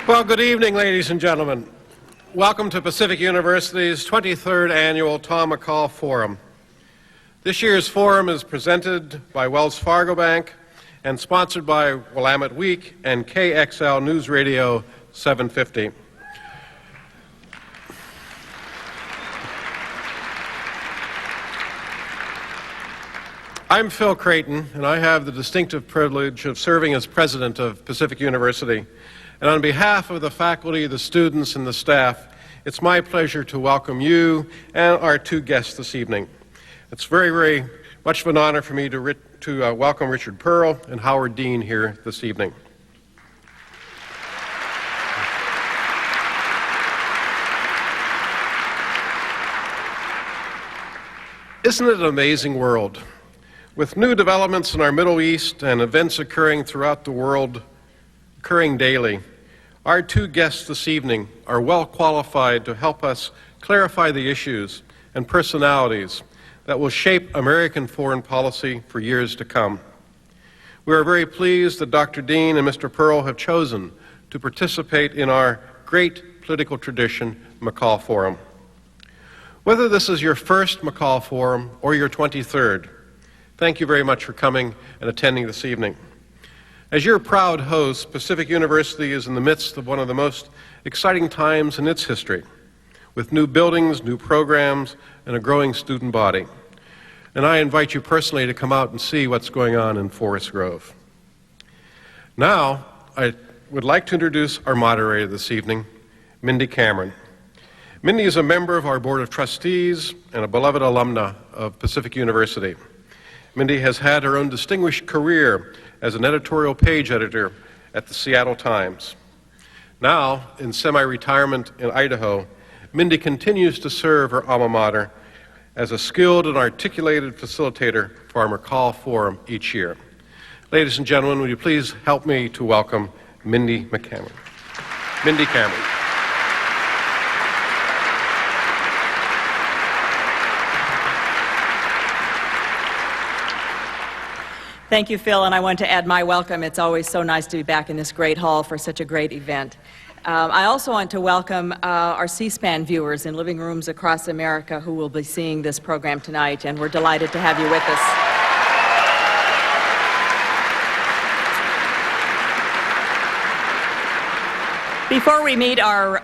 Well, good evening, ladies and gentlemen. Welcome to Pacific University's 23rd Annual Tom McCall Forum. This year's forum is presented by Wells Fargo Bank and sponsored by Willamette Week and KXL News Radio 750. I'm Phil Creighton, and I have the distinctive privilege of serving as president of Pacific University. And on behalf of the faculty, the students, and the staff, it's my pleasure to welcome you and our two guests this evening. It's very, very much of an honor for me to welcome Richard Perle and Howard Dean here this evening. Isn't it an amazing world? With new developments in our Middle East and events occurring throughout the world, occurring daily, our two guests this evening are well qualified to help us clarify the issues and personalities that will shape American foreign policy for years to come. We are very pleased that Dr. Dean and Mr. Perle have chosen to participate in our great political tradition, McCall Forum. Whether this is your first McCall Forum or your 23rd, thank you very much for coming and attending this evening. As your proud host, Pacific University is in the midst of one of the most exciting times in its history, with new buildings, new programs, and a growing student body. And I invite you personally to come out and see what's going on in Forest Grove. Now, I would like to introduce our moderator this evening, Mindy Cameron. Mindy is a member of our Board of Trustees and a beloved alumna of Pacific University. Mindy has had her own distinguished career as an editorial page editor at the Seattle Times. Now, in semi-retirement in Idaho, Mindy continues to serve her alma mater as a skilled and articulated facilitator for our McCall Forum each year. Ladies and gentlemen, would you please help me to welcome Mindy Cameron. Mindy Cameron. Thank you, Phil, and I want to add my welcome. It's always so nice to be back in this great hall for such a great event. I also want to welcome our C-SPAN viewers in living rooms across America who will be seeing this program tonight, and we're delighted to have you with us. Before we meet our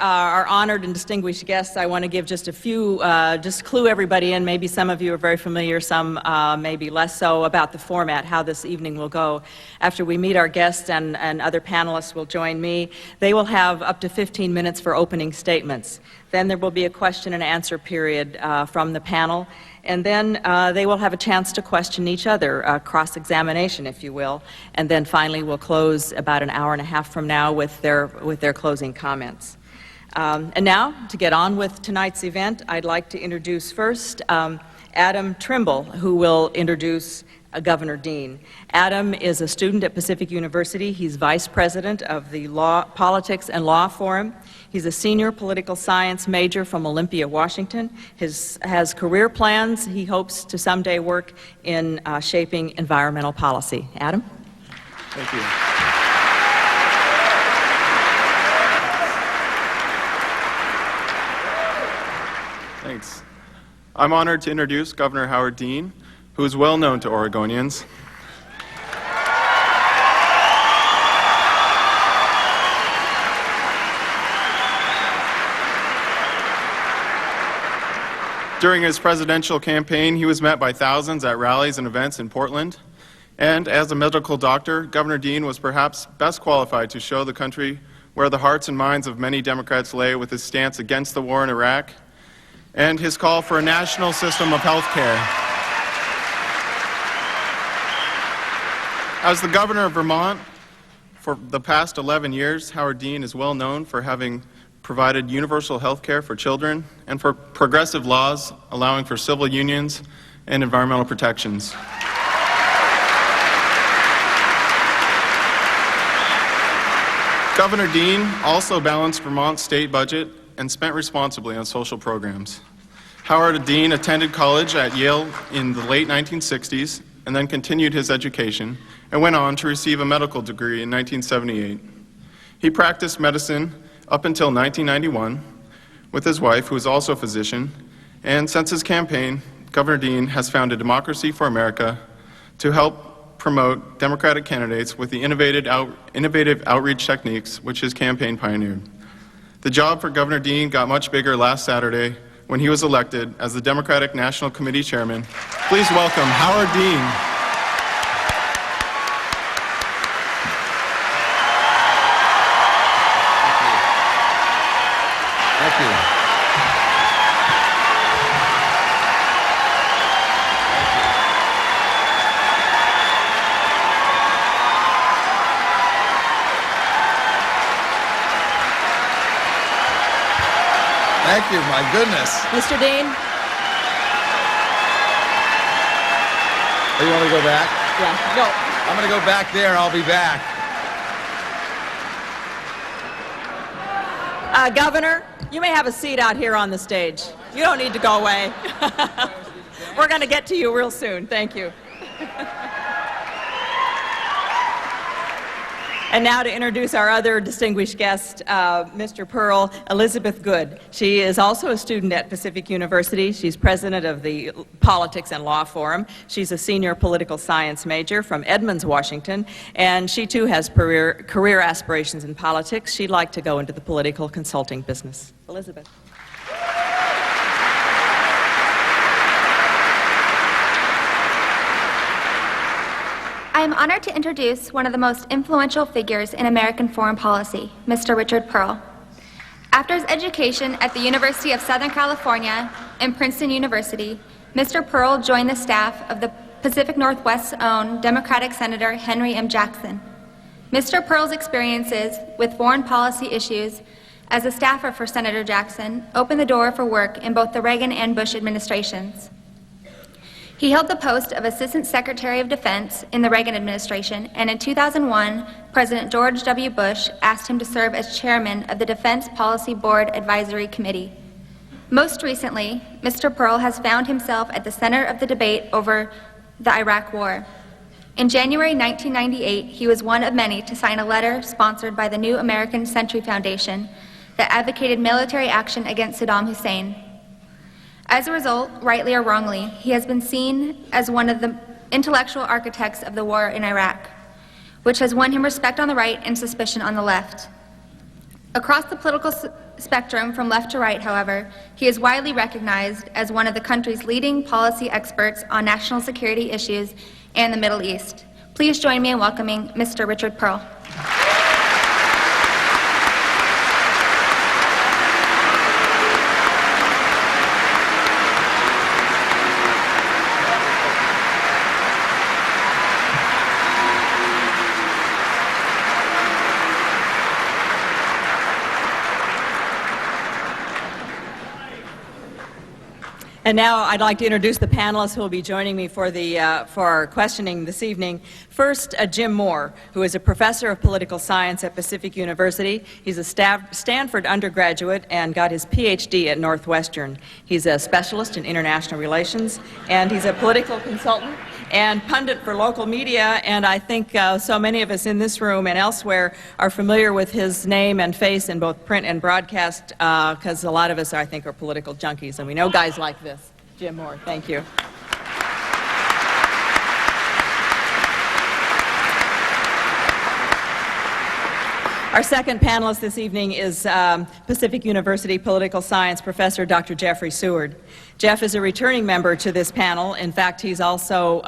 honored and distinguished guests, I want to give just a few, just clue everybody in. Maybe some of you are very familiar, some maybe less so, about the format, how this evening will go. After we meet our guests and other panelists will join me, they will have up to 15 minutes for opening statements. Then there will be a question and answer period from the panel. And then they will have a chance to question each other, cross-examination, if you will. And then finally, we'll close about an hour and a half from now with their closing comments. And now, to get on with tonight's event, I'd like to introduce first Adam Trimble, who will introduce Governor Dean. Adam is a student at Pacific University. He's vice president of the Politics and Law Forum. He's a senior political science major from Olympia, Washington. Has career plans. He hopes to someday work in shaping environmental policy. Adam? Thank you. Thanks. I'm honored to introduce Governor Howard Dean, who is well known to Oregonians. During his presidential campaign, he was met by thousands at rallies and events in Portland. And as a medical doctor, Governor Dean was perhaps best qualified to show the country where the hearts and minds of many Democrats lay with his stance against the war in Iraq and his call for a national system of health care. As the governor of Vermont for the past 11 years, Howard Dean is well known for having provided universal health care for children and for progressive laws allowing for civil unions and environmental protections. Governor Dean also balanced Vermont's state budget and spent responsibly on social programs. Howard Dean attended college at Yale in the late 1960s and then continued his education and went on to receive a medical degree in 1978. He practiced medicine up until 1991 with his wife, who is also a physician, and since his campaign, Governor Dean has founded Democracy for America to help promote Democratic candidates with the innovative outreach techniques which his campaign pioneered. The job for Governor Dean got much bigger last Saturday when he was elected as the Democratic National Committee Chairman. Please welcome Howard Dean. Thank you. Thank you, my goodness. Mr. Dean? Oh, you want to go back? Yeah, go. I'm going to go back there. I'll be back. Governor, you may have a seat out here on the stage. You don't need to go away. We're going to get to you real soon. Thank you. And now to introduce our other distinguished guest, Mr. Perle, Elizabeth Good. She is also a student at Pacific University. She's president of the Politics and Law Forum. She's a senior political science major from Edmonds, Washington, and she too has career aspirations in politics. She'd like to go into the political consulting business. Elizabeth. I am honored to introduce one of the most influential figures in American foreign policy, Mr. Richard Perle. After his education at the University of Southern California and Princeton University, Mr. Perle joined the staff of the Pacific Northwest's own Democratic Senator Henry M. Jackson. Mr. Perle's experiences with foreign policy issues as a staffer for Senator Jackson opened the door for work in both the Reagan and Bush administrations. He held the post of Assistant Secretary of Defense in the Reagan administration, and in 2001, President George W. Bush asked him to serve as chairman of the Defense Policy Board Advisory Committee. Most recently, Mr. Perle has found himself at the center of the debate over the Iraq War. In January 1998, he was one of many to sign a letter sponsored by the New American Century Foundation that advocated military action against Saddam Hussein. As a result, rightly or wrongly, he has been seen as one of the intellectual architects of the war in Iraq, which has won him respect on the right and suspicion on the left. Across the political spectrum from left to right, however, he is widely recognized as one of the country's leading policy experts on national security issues and the Middle East. Please join me in welcoming Mr. Richard Perle. And now I'd like to introduce the panelists who will be joining me for our questioning this evening. First, Jim Moore, who is a professor of political science at Pacific University. He's a Stanford undergraduate and got his PhD at Northwestern. He's a specialist in international relations, and he's a political consultant and pundit for local media, and I think so many of us in this room and elsewhere are familiar with his name and face in both print and broadcast, because a lot of us, I think, are political junkies, and we know guys like this. Jim Moore, thank you. Our second panelist this evening is Pacific University political science professor Dr. Jeffrey Seward. Jeff is a returning member to this panel. In fact, he's also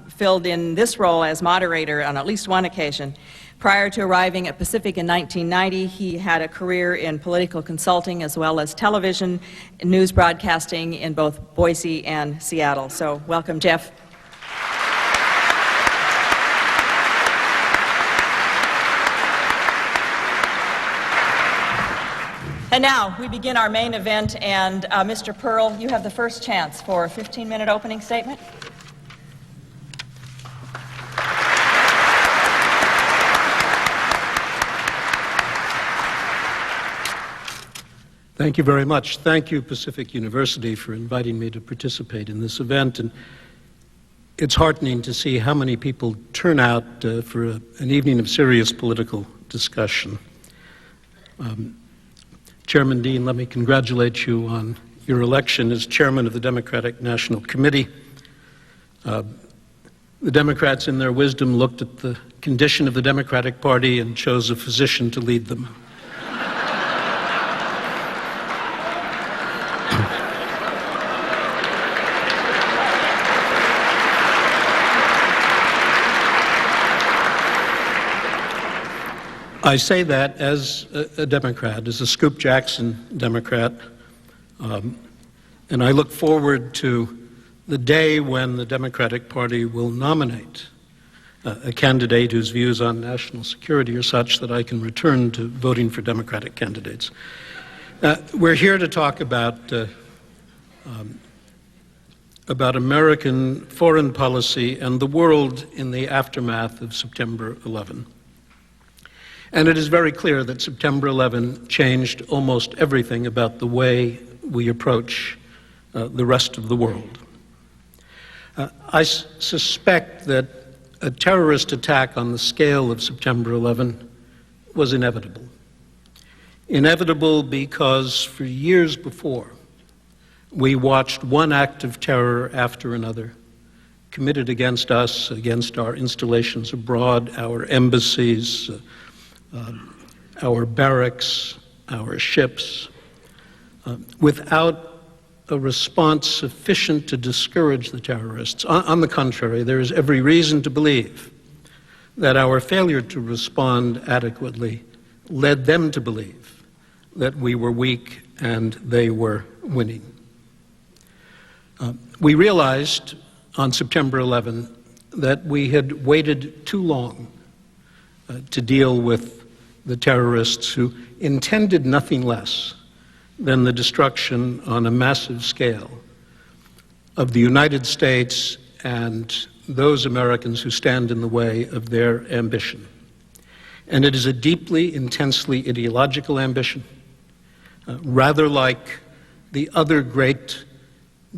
filled in this role as moderator on at least one occasion. Prior to arriving at Pacific in 1990, he had a career in political consulting as well as television news broadcasting in both Boise and Seattle. So welcome, Jeff. And now we begin our main event, and Mr. Perle, you have the first chance for a 15-minute opening statement. Thank you very much. Thank you, Pacific University, for inviting me to participate in this event. And it's heartening to see how many people turn out for an evening of serious political discussion. Chairman Dean, let me congratulate you on your election as chairman of the Democratic National Committee. The Democrats, in their wisdom, looked at the condition of the Democratic Party and chose a physician to lead them. I say that as a Democrat, as a Scoop Jackson Democrat, and I look forward to the day when the Democratic Party will nominate a candidate whose views on national security are such that I can return to voting for Democratic candidates. We're here to talk about American foreign policy and the world in the aftermath of September 11. And it is very clear that September 11 changed almost everything about the way we approach the rest of the world. I suspect that a terrorist attack on the scale of September 11 was inevitable. Inevitable because for years before, we watched one act of terror after another committed against us, against our installations abroad, our embassies, our barracks, our ships, without a response sufficient to discourage the terrorists. On the contrary, there is every reason to believe that our failure to respond adequately led them to believe that we were weak and they were winning. We realized on September 11 that we had waited too long to deal with the terrorists who intended nothing less than the destruction on a massive scale of the United States and those Americans who stand in the way of their ambition. And it is a deeply, intensely ideological ambition, rather like the other great,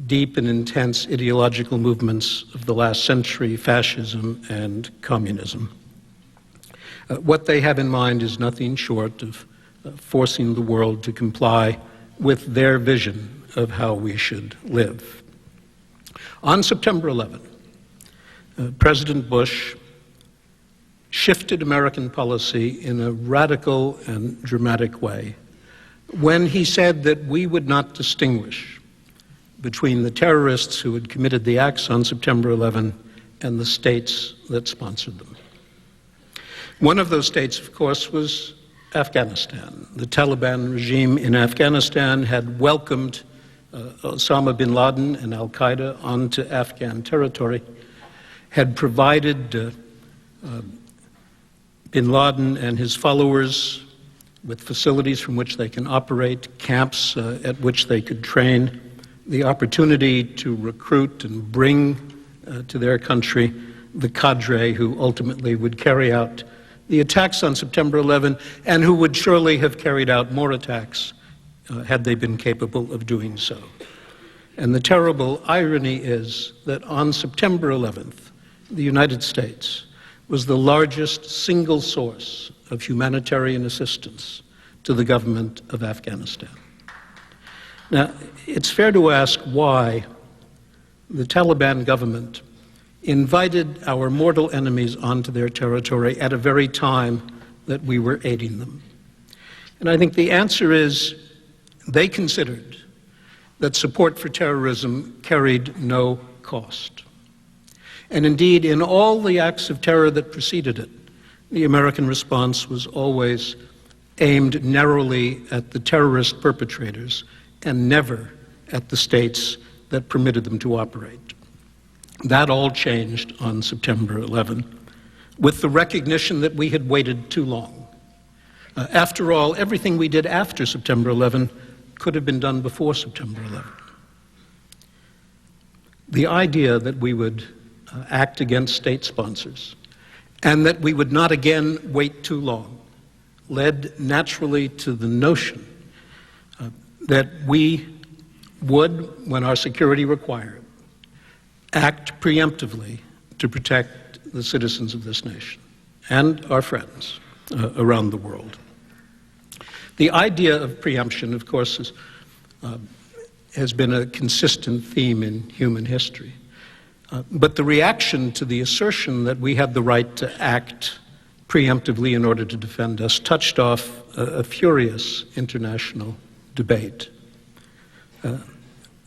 deep and intense ideological movements of the last century, fascism and communism. What they have in mind is nothing short of forcing the world to comply with their vision of how we should live. On September 11, President Bush shifted American policy in a radical and dramatic way when he said that we would not distinguish between the terrorists who had committed the acts on September 11 and the states that sponsored them. One of those states, of course, was Afghanistan. The Taliban regime in Afghanistan had welcomed Osama bin Laden and al-Qaeda onto Afghan territory, had provided bin Laden and his followers with facilities from which they can operate, camps at which they could train, the opportunity to recruit and bring to their country the cadre who ultimately would carry out the attacks on September 11 and who would surely have carried out more attacks had they been capable of doing so. And the terrible irony is that on September 11th, the United States was the largest single source of humanitarian assistance to the government of Afghanistan. Now, it's fair to ask why the Taliban government invited our mortal enemies onto their territory at a very time that we were aiding them. And I think the answer is they considered that support for terrorism carried no cost. And indeed, in all the acts of terror that preceded it, the American response was always aimed narrowly at the terrorist perpetrators and never at the states that permitted them to operate. That all changed on September 11, with the recognition that we had waited too long. After all, everything we did after September 11 could have been done before September 11. The idea that we would act against state sponsors and that we would not again wait too long led naturally to the notion that we would, when our security required, act preemptively to protect the citizens of this nation and our friends around the world. The idea of preemption, of course, has been a consistent theme in human history. But the reaction to the assertion that we had the right to act preemptively in order to defend us touched off a furious international debate.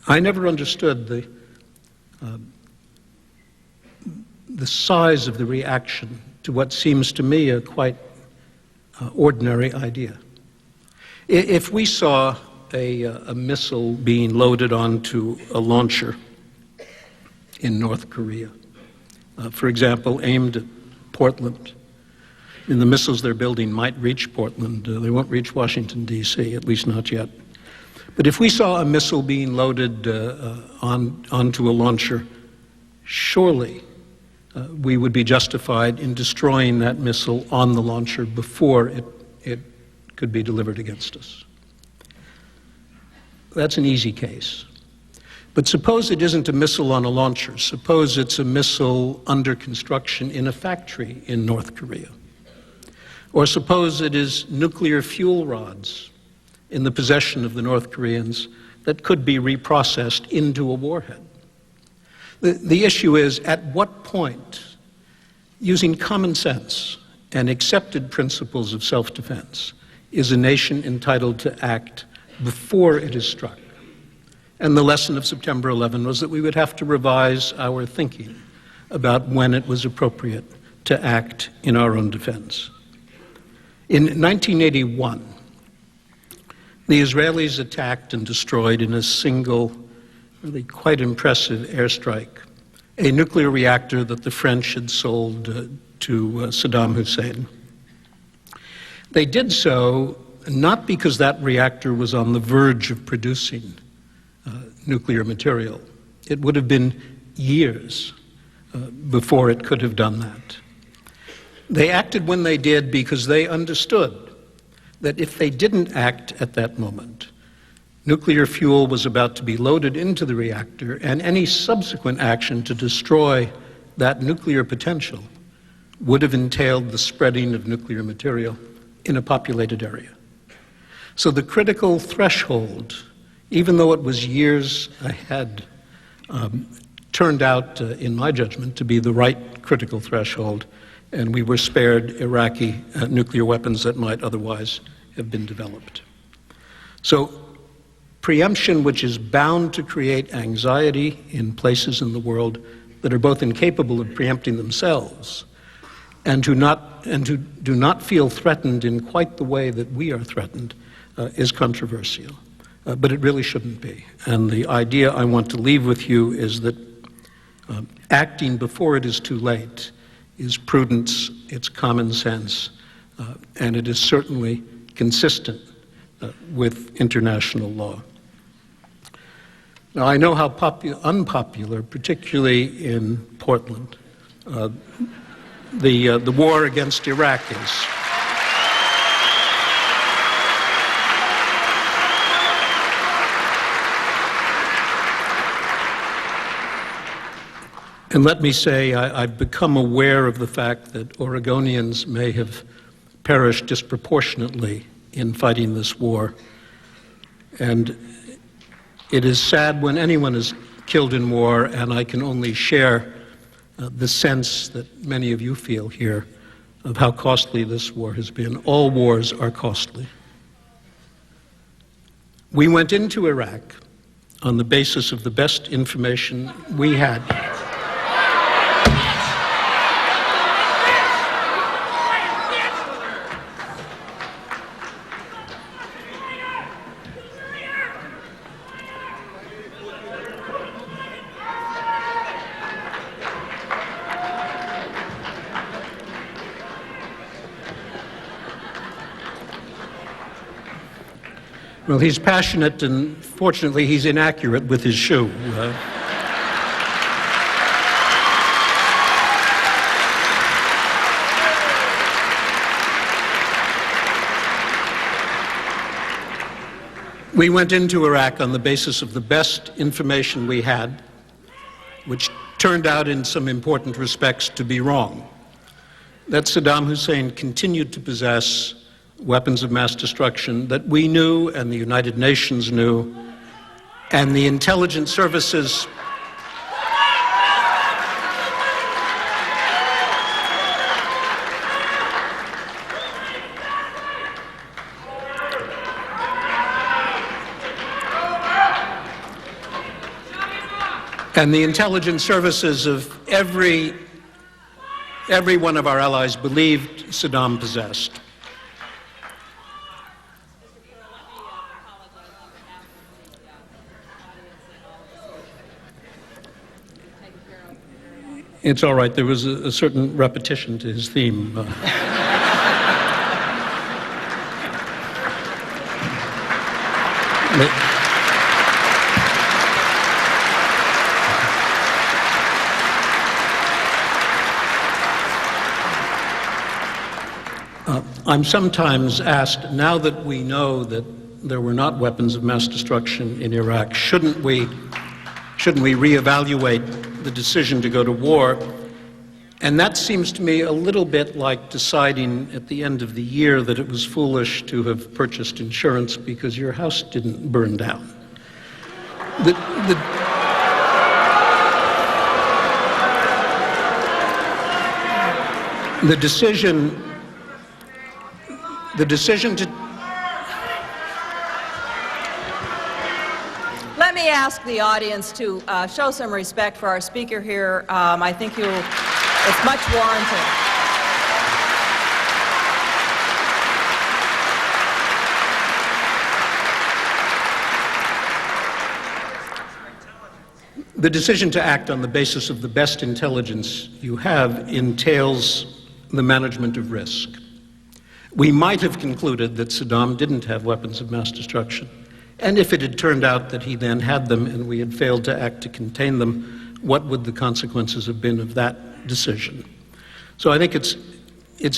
I never understood the size of the reaction to what seems to me a quite ordinary idea. If we saw a missile being loaded onto a launcher in North Korea, for example, aimed at Portland, and the missiles they're building might reach Portland. They won't reach Washington, D.C., at least not yet. But if we saw a missile being loaded onto a launcher, surely we would be justified in destroying that missile on the launcher before it could be delivered against us. That's an easy case. But suppose it isn't a missile on a launcher. Suppose it's a missile under construction in a factory in North Korea. Or suppose it is nuclear fuel rods in the possession of the North Koreans that could be reprocessed into a warhead. The issue is, at what point, using common sense and accepted principles of self-defense, is a nation entitled to act before it is struck? And the lesson of September 11 was that we would have to revise our thinking about when it was appropriate to act in our own defense. In 1981, the Israelis attacked and destroyed in a single, really quite impressive airstrike, a nuclear reactor that the French had sold to Saddam Hussein. They did so not because that reactor was on the verge of producing nuclear material. It would have been years before it could have done that. They acted when they did because they understood that if they didn't act at that moment, nuclear fuel was about to be loaded into the reactor, and any subsequent action to destroy that nuclear potential would have entailed the spreading of nuclear material in a populated area. So the critical threshold, even though it was years ahead, turned out, in my judgment, to be the right critical threshold, and we were spared Iraqi nuclear weapons that might otherwise have been developed. So preemption, which is bound to create anxiety in places in the world that are both incapable of preempting themselves and who do not feel threatened in quite the way that we are threatened, is controversial. But it really shouldn't be. And the idea I want to leave with you is that acting before it is too late is prudence, it's common sense, and it is certainly consistent with international law. Now, I know how unpopular, particularly in Portland, the war against Iraq is. And let me say, I've become aware of the fact that Oregonians may have perished disproportionately in fighting this war. And it is sad when anyone is killed in war, and I can only share the sense that many of you feel here of how costly this war has been. All wars are costly. We went into Iraq on the basis of the best information we had. Well, he's passionate, and fortunately, he's inaccurate with his shoe. We went into Iraq on the basis of the best information we had, which turned out in some important respects to be wrong. That Saddam Hussein continued to possess weapons of mass destruction that we knew and the United Nations knew, and the intelligence services of every one of our allies believed Saddam possessed. It's all right. There was a certain repetition to his theme. I'm sometimes asked, now that we know that there were not weapons of mass destruction in Iraq, shouldn't we reevaluate the decision to go to war? And that seems to me a little bit like deciding at the end of the year that it was foolish to have purchased insurance because your house didn't burn down. The decision to... Let me ask the audience to show some respect for our speaker here. I think it's much warranted. The decision to act on the basis of the best intelligence you have entails the management of risk. We might have concluded that Saddam didn't have weapons of mass destruction. And if it had turned out that he then had them and we had failed to act to contain them, what would the consequences have been of that decision? So I think it's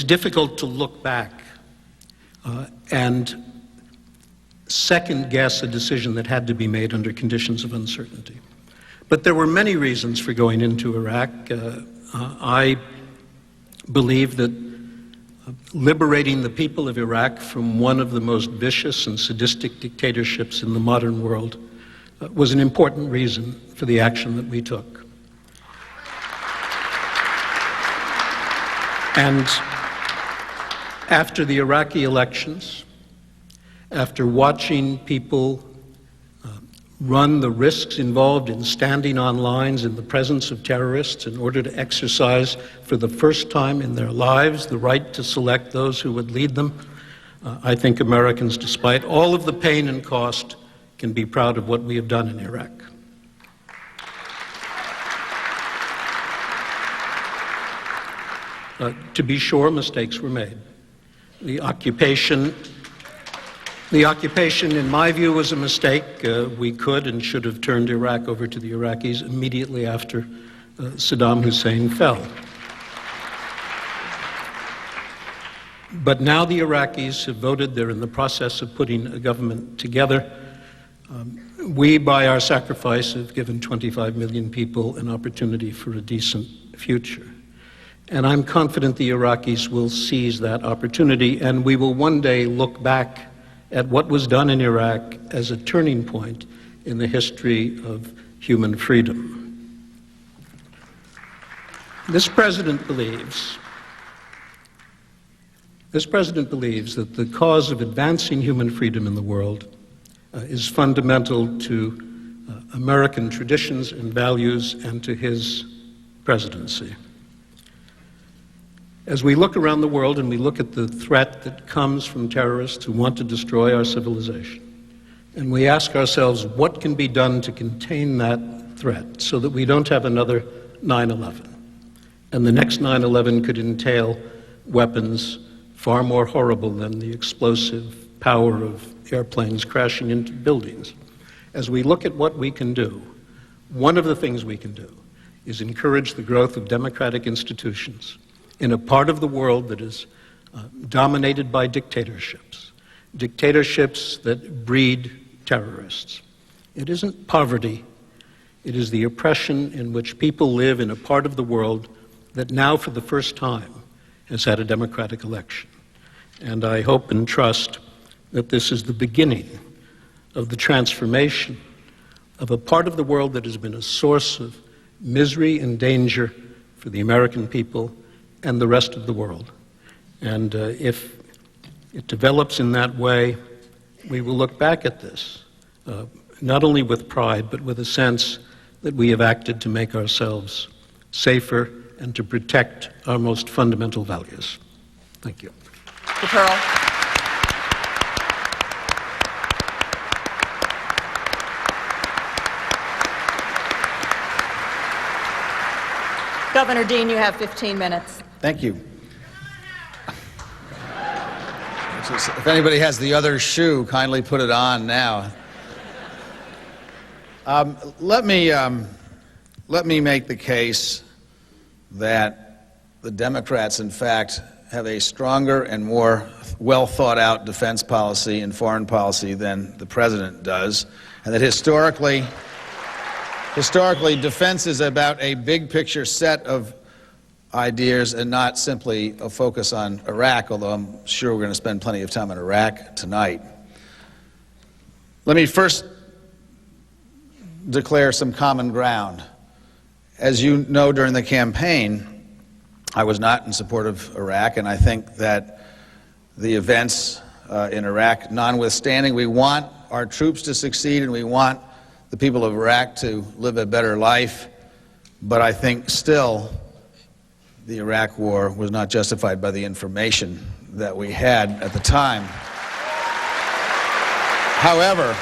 difficult to look back and second-guess a decision that had to be made under conditions of uncertainty. But there were many reasons for going into Iraq. I believe that liberating the people of Iraq from one of the most vicious and sadistic dictatorships in the modern world was an important reason for the action that we took. And after the Iraqi elections, after watching people run the risks involved in standing on lines in the presence of terrorists in order to exercise for the first time in their lives the right to select those who would lead them, I think Americans, despite all of the pain and cost, can be proud of what we have done in Iraq. To be sure, mistakes were made. The occupation, in my view, was a mistake. We could and should have turned Iraq over to the Iraqis immediately after Saddam Hussein fell. But now the Iraqis have voted. They're in the process of putting a government together. We, by our sacrifice, have given 25 million people an opportunity for a decent future. And I'm confident the Iraqis will seize that opportunity, and we will one day look back at what was done in Iraq as a turning point in the history of human freedom. This president believes that the cause of advancing human freedom in the world is fundamental to American traditions and values and to his presidency. As we look around the world and we look at the threat that comes from terrorists who want to destroy our civilization, and we ask ourselves what can be done to contain that threat so that we don't have another 9/11, and the next 9/11 could entail weapons far more horrible than the explosive power of airplanes crashing into buildings. As we look at what we can do, one of the things we can do is encourage the growth of democratic institutions in a part of the world that is dominated by dictatorships that breed terrorists. It isn't poverty, it is the oppression in which people live in a part of the world that now for the first time has had a democratic election. And I hope and trust that this is the beginning of the transformation of a part of the world that has been a source of misery and danger for the American people and the rest of the world. And if it develops in that way, we will look back at this, not only with pride, but with a sense that we have acted to make ourselves safer and to protect our most fundamental values. Thank you. Mr. Perle. Governor Dean, you have 15 minutes. Thank you. If anybody has the other shoe, kindly put it on now. Let me make the case that the Democrats, in fact, have a stronger and more well-thought-out defense policy and foreign policy than the president does, and that historically, defense is about a big-picture set of ideas and not simply a focus on Iraq, although I'm sure we're going to spend plenty of time on Iraq tonight. Let me first declare some common ground. As you know, during the campaign, I was not in support of Iraq, and I think that the events in Iraq notwithstanding, we want our troops to succeed and we want the people of Iraq to live a better life, but I think still the Iraq war was not justified by the information that we had at the time. However,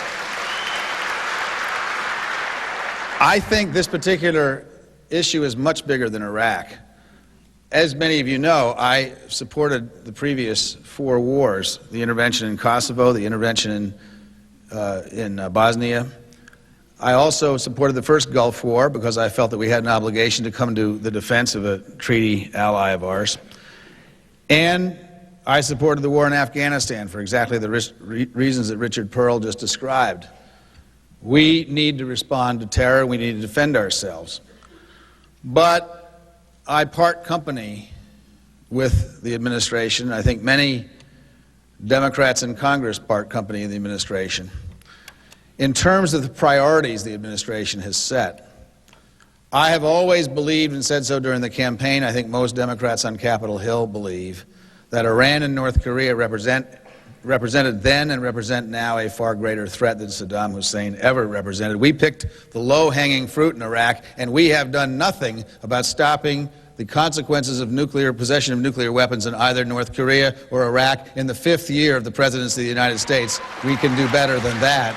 I think this particular issue is much bigger than Iraq. As many of you know, I supported the previous 4 wars, the intervention in Kosovo, the intervention in Bosnia. I also supported the first Gulf War because I felt that we had an obligation to come to the defense of a treaty ally of ours. And I supported the war in Afghanistan for exactly the reasons that Richard Perle just described. We need to respond to terror. We need to defend ourselves. But I part company with the administration. I think many Democrats in Congress part company in the administration. In terms of the priorities the administration has set, I have always believed and said so during the campaign, I think most Democrats on Capitol Hill believe, that Iran and North Korea represented then and represent now a far greater threat than Saddam Hussein ever represented. We picked the low-hanging fruit in Iraq, and we have done nothing about stopping the consequences of possession of nuclear weapons in either North Korea or Iraq. In the 5th year of the presidency of the United States, we can do better than that.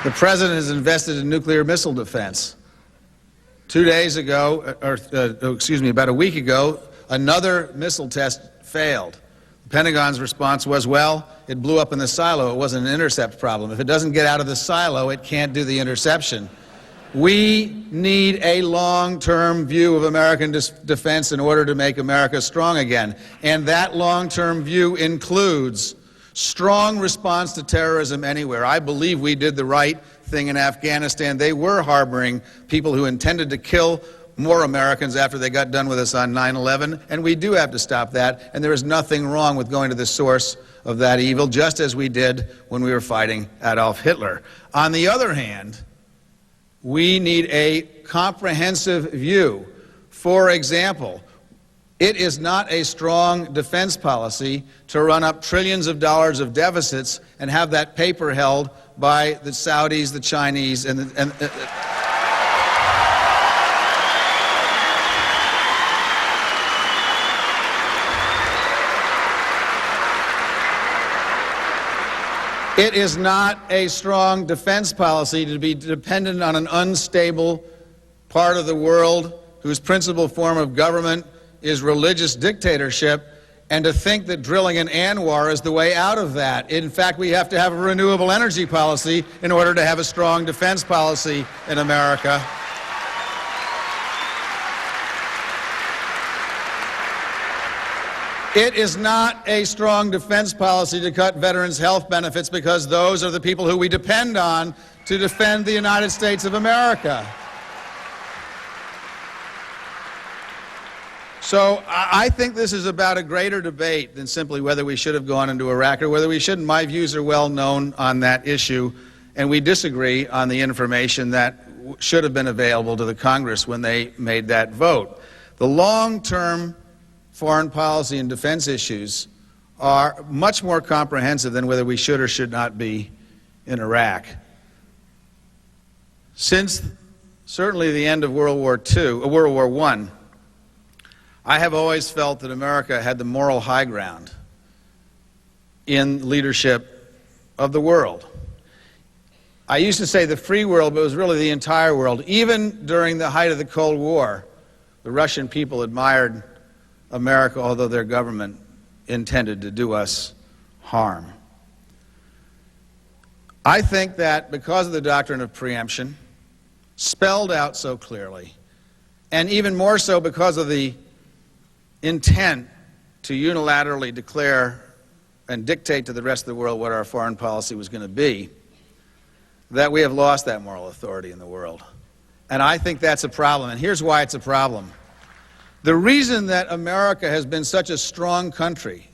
The president has invested in nuclear missile defense. 2 days ago, about a week ago, another missile test failed. The Pentagon's response was, well, it blew up in the silo. It wasn't an intercept problem. If it doesn't get out of the silo, it can't do the interception. We need a long-term view of American defense in order to make America strong again. And that long-term view includes strong response to terrorism anywhere. I believe we did the right thing in Afghanistan. They were harboring people who intended to kill more Americans after they got done with us on 9/11, and we do have to stop that, and there is nothing wrong with going to the source of that evil, just as we did when we were fighting Adolf Hitler. On the other hand, we need a comprehensive view. For example, it is not a strong defense policy to run up trillions of dollars of deficits and have that paper held by the Saudis, the Chinese, and it is not a strong defense policy to be dependent on an unstable part of the world whose principal form of government is religious dictatorship, and to think that drilling in Anwar is the way out of that. In fact, we have to have a renewable energy policy in order to have a strong defense policy in America. It is not a strong defense policy to cut veterans' health benefits, because those are the people who we depend on to defend the United States of America. So I think this is about a greater debate than simply whether we should have gone into Iraq or whether we shouldn't. My views are well known on that issue, and we disagree on the information that should have been available to the Congress when they made that vote. The long-term foreign policy and defense issues are much more comprehensive than whether we should or should not be in Iraq. Since certainly the end of World War I, I have always felt that America had the moral high ground in leadership of the world. I used to say the free world, but it was really the entire world. Even during the height of the Cold War, the Russian people admired America, although their government intended to do us harm. I think that because of the doctrine of preemption, spelled out so clearly, and even more so because of the intent to unilaterally declare and dictate to the rest of the world what our foreign policy was going to be, that we have lost that moral authority in the world. And I think that's a problem, and here's why it's a problem. The reason that America has been such a strong country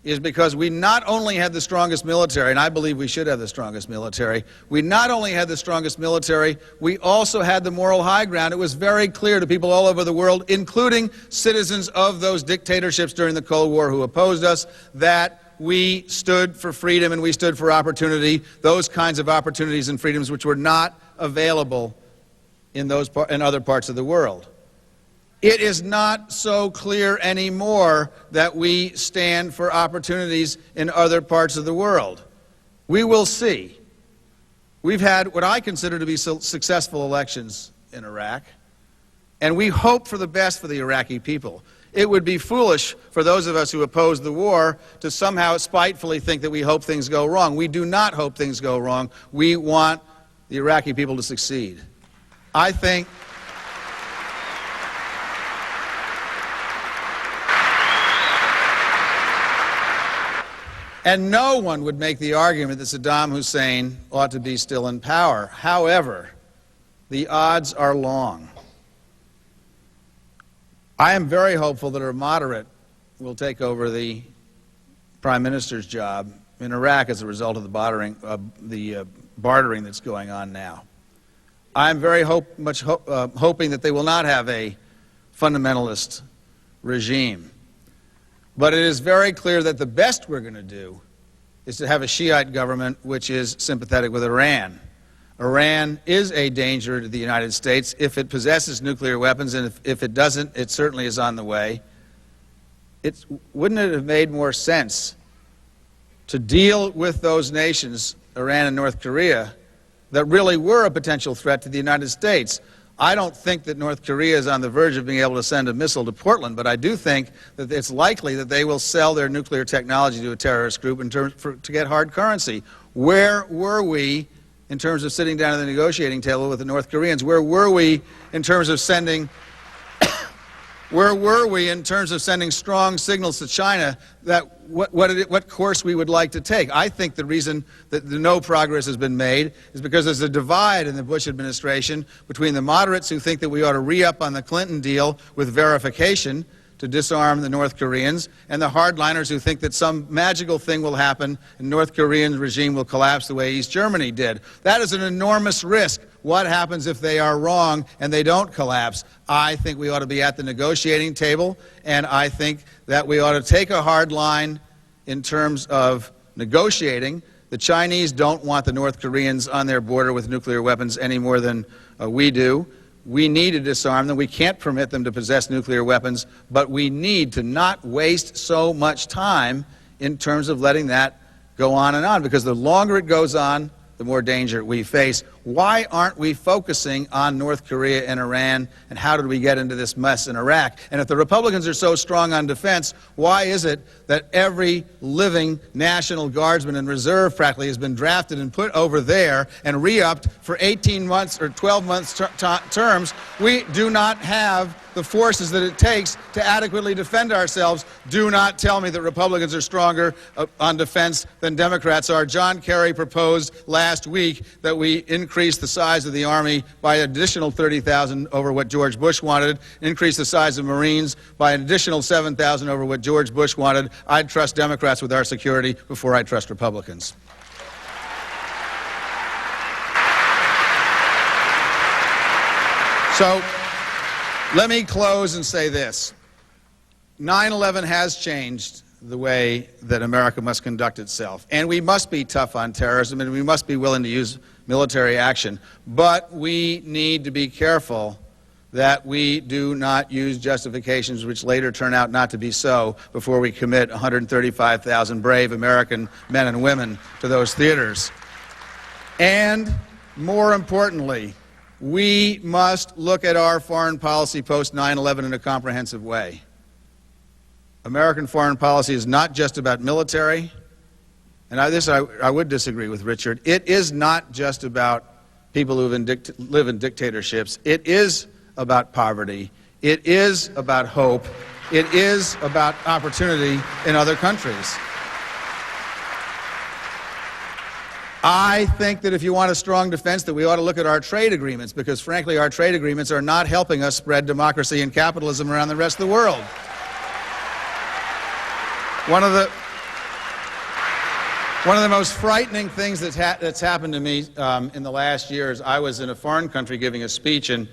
is because we not only had the strongest military, and I believe we should have the strongest military, we not only had the strongest military, we also had the moral high ground. It was very clear to people all over the world, including citizens of those dictatorships during the Cold War who opposed us, that we stood for freedom and we stood for opportunity, those kinds of opportunities and freedoms which were not available in other parts of the world. It is not so clear anymore that we stand for opportunities in other parts of the world. We will see. We've had what I consider to be successful elections in Iraq, and we hope for the best for the Iraqi people. It would be foolish for those of us who oppose the war to somehow spitefully think that we hope things go wrong. We do not hope things go wrong. We want the Iraqi people to succeed. I think and no one would make the argument that Saddam Hussein ought to be still in power. However, the odds are long. I am very hopeful that a moderate will take over the prime minister's job in Iraq as a result of the bartering that's going on now. I'm very much hoping that they will not have a fundamentalist regime. But it is very clear that the best we're going to do is to have a Shiite government which is sympathetic with Iran. Iran is a danger to the United States if it possesses nuclear weapons, and if it doesn't, it certainly is on the way. Wouldn't it have made more sense to deal with those nations, Iran and North Korea, that really were a potential threat to the United States? I don't think that North Korea is on the verge of being able to send a missile to Portland, but I do think that it's likely that they will sell their nuclear technology to a terrorist group to get hard currency. Where were we in terms of sitting down at the negotiating table with the North Koreans? Where were we in terms of sending strong signals to China that what course we would like to take? I think the reason that no progress has been made is because there's a divide in the Bush administration between the moderates who think that we ought to re-up on the Clinton deal with verification to disarm the North Koreans, and the hardliners who think that some magical thing will happen and North Korean regime will collapse the way East Germany did. That is an enormous risk. What happens if they are wrong and they don't collapse? I think we ought to be at the negotiating table, and I think that we ought to take a hard line in terms of negotiating. The Chinese don't want the North Koreans on their border with nuclear weapons any more than we do. We need to disarm them. We can't permit them to possess nuclear weapons, but we need to not waste so much time in terms of letting that go on, because the longer it goes on, the more danger we face. Why aren't we focusing on North Korea and Iran, and how did we get into this mess in Iraq? And if the Republicans are so strong on defense, why is it that every living National Guardsman and reserve practically has been drafted and put over there and re-upped for 18 months or 12 months terms? We do not have the forces that it takes to adequately defend ourselves. Do not tell me that Republicans are stronger on defense than Democrats are. John Kerry proposed last week that we increase increase the size of the Army by an additional 30,000 over what George Bush wanted, increase the size of Marines by an additional 7,000 over what George Bush wanted, I'd trust Democrats with our security before I trust Republicans. So let me close and say this. 9/11 has changed the way that America must conduct itself. And we must be tough on terrorism, and we must be willing to use military action. But we need to be careful that we do not use justifications which later turn out not to be so before we commit 135,000 brave American men and women to those theaters. And more importantly, we must look at our foreign policy post 9/11 in a comprehensive way. American foreign policy is not just about military, and I would disagree with Richard. It is not just about people who live in dictatorships. It is about poverty. It is about hope. It is about opportunity in other countries. I think that if you want a strong defense, that we ought to look at our trade agreements, because frankly, our trade agreements are not helping us spread democracy and capitalism around the rest of the world. One of the most frightening things that's happened to me in the last year is I was in a foreign country giving a speech, and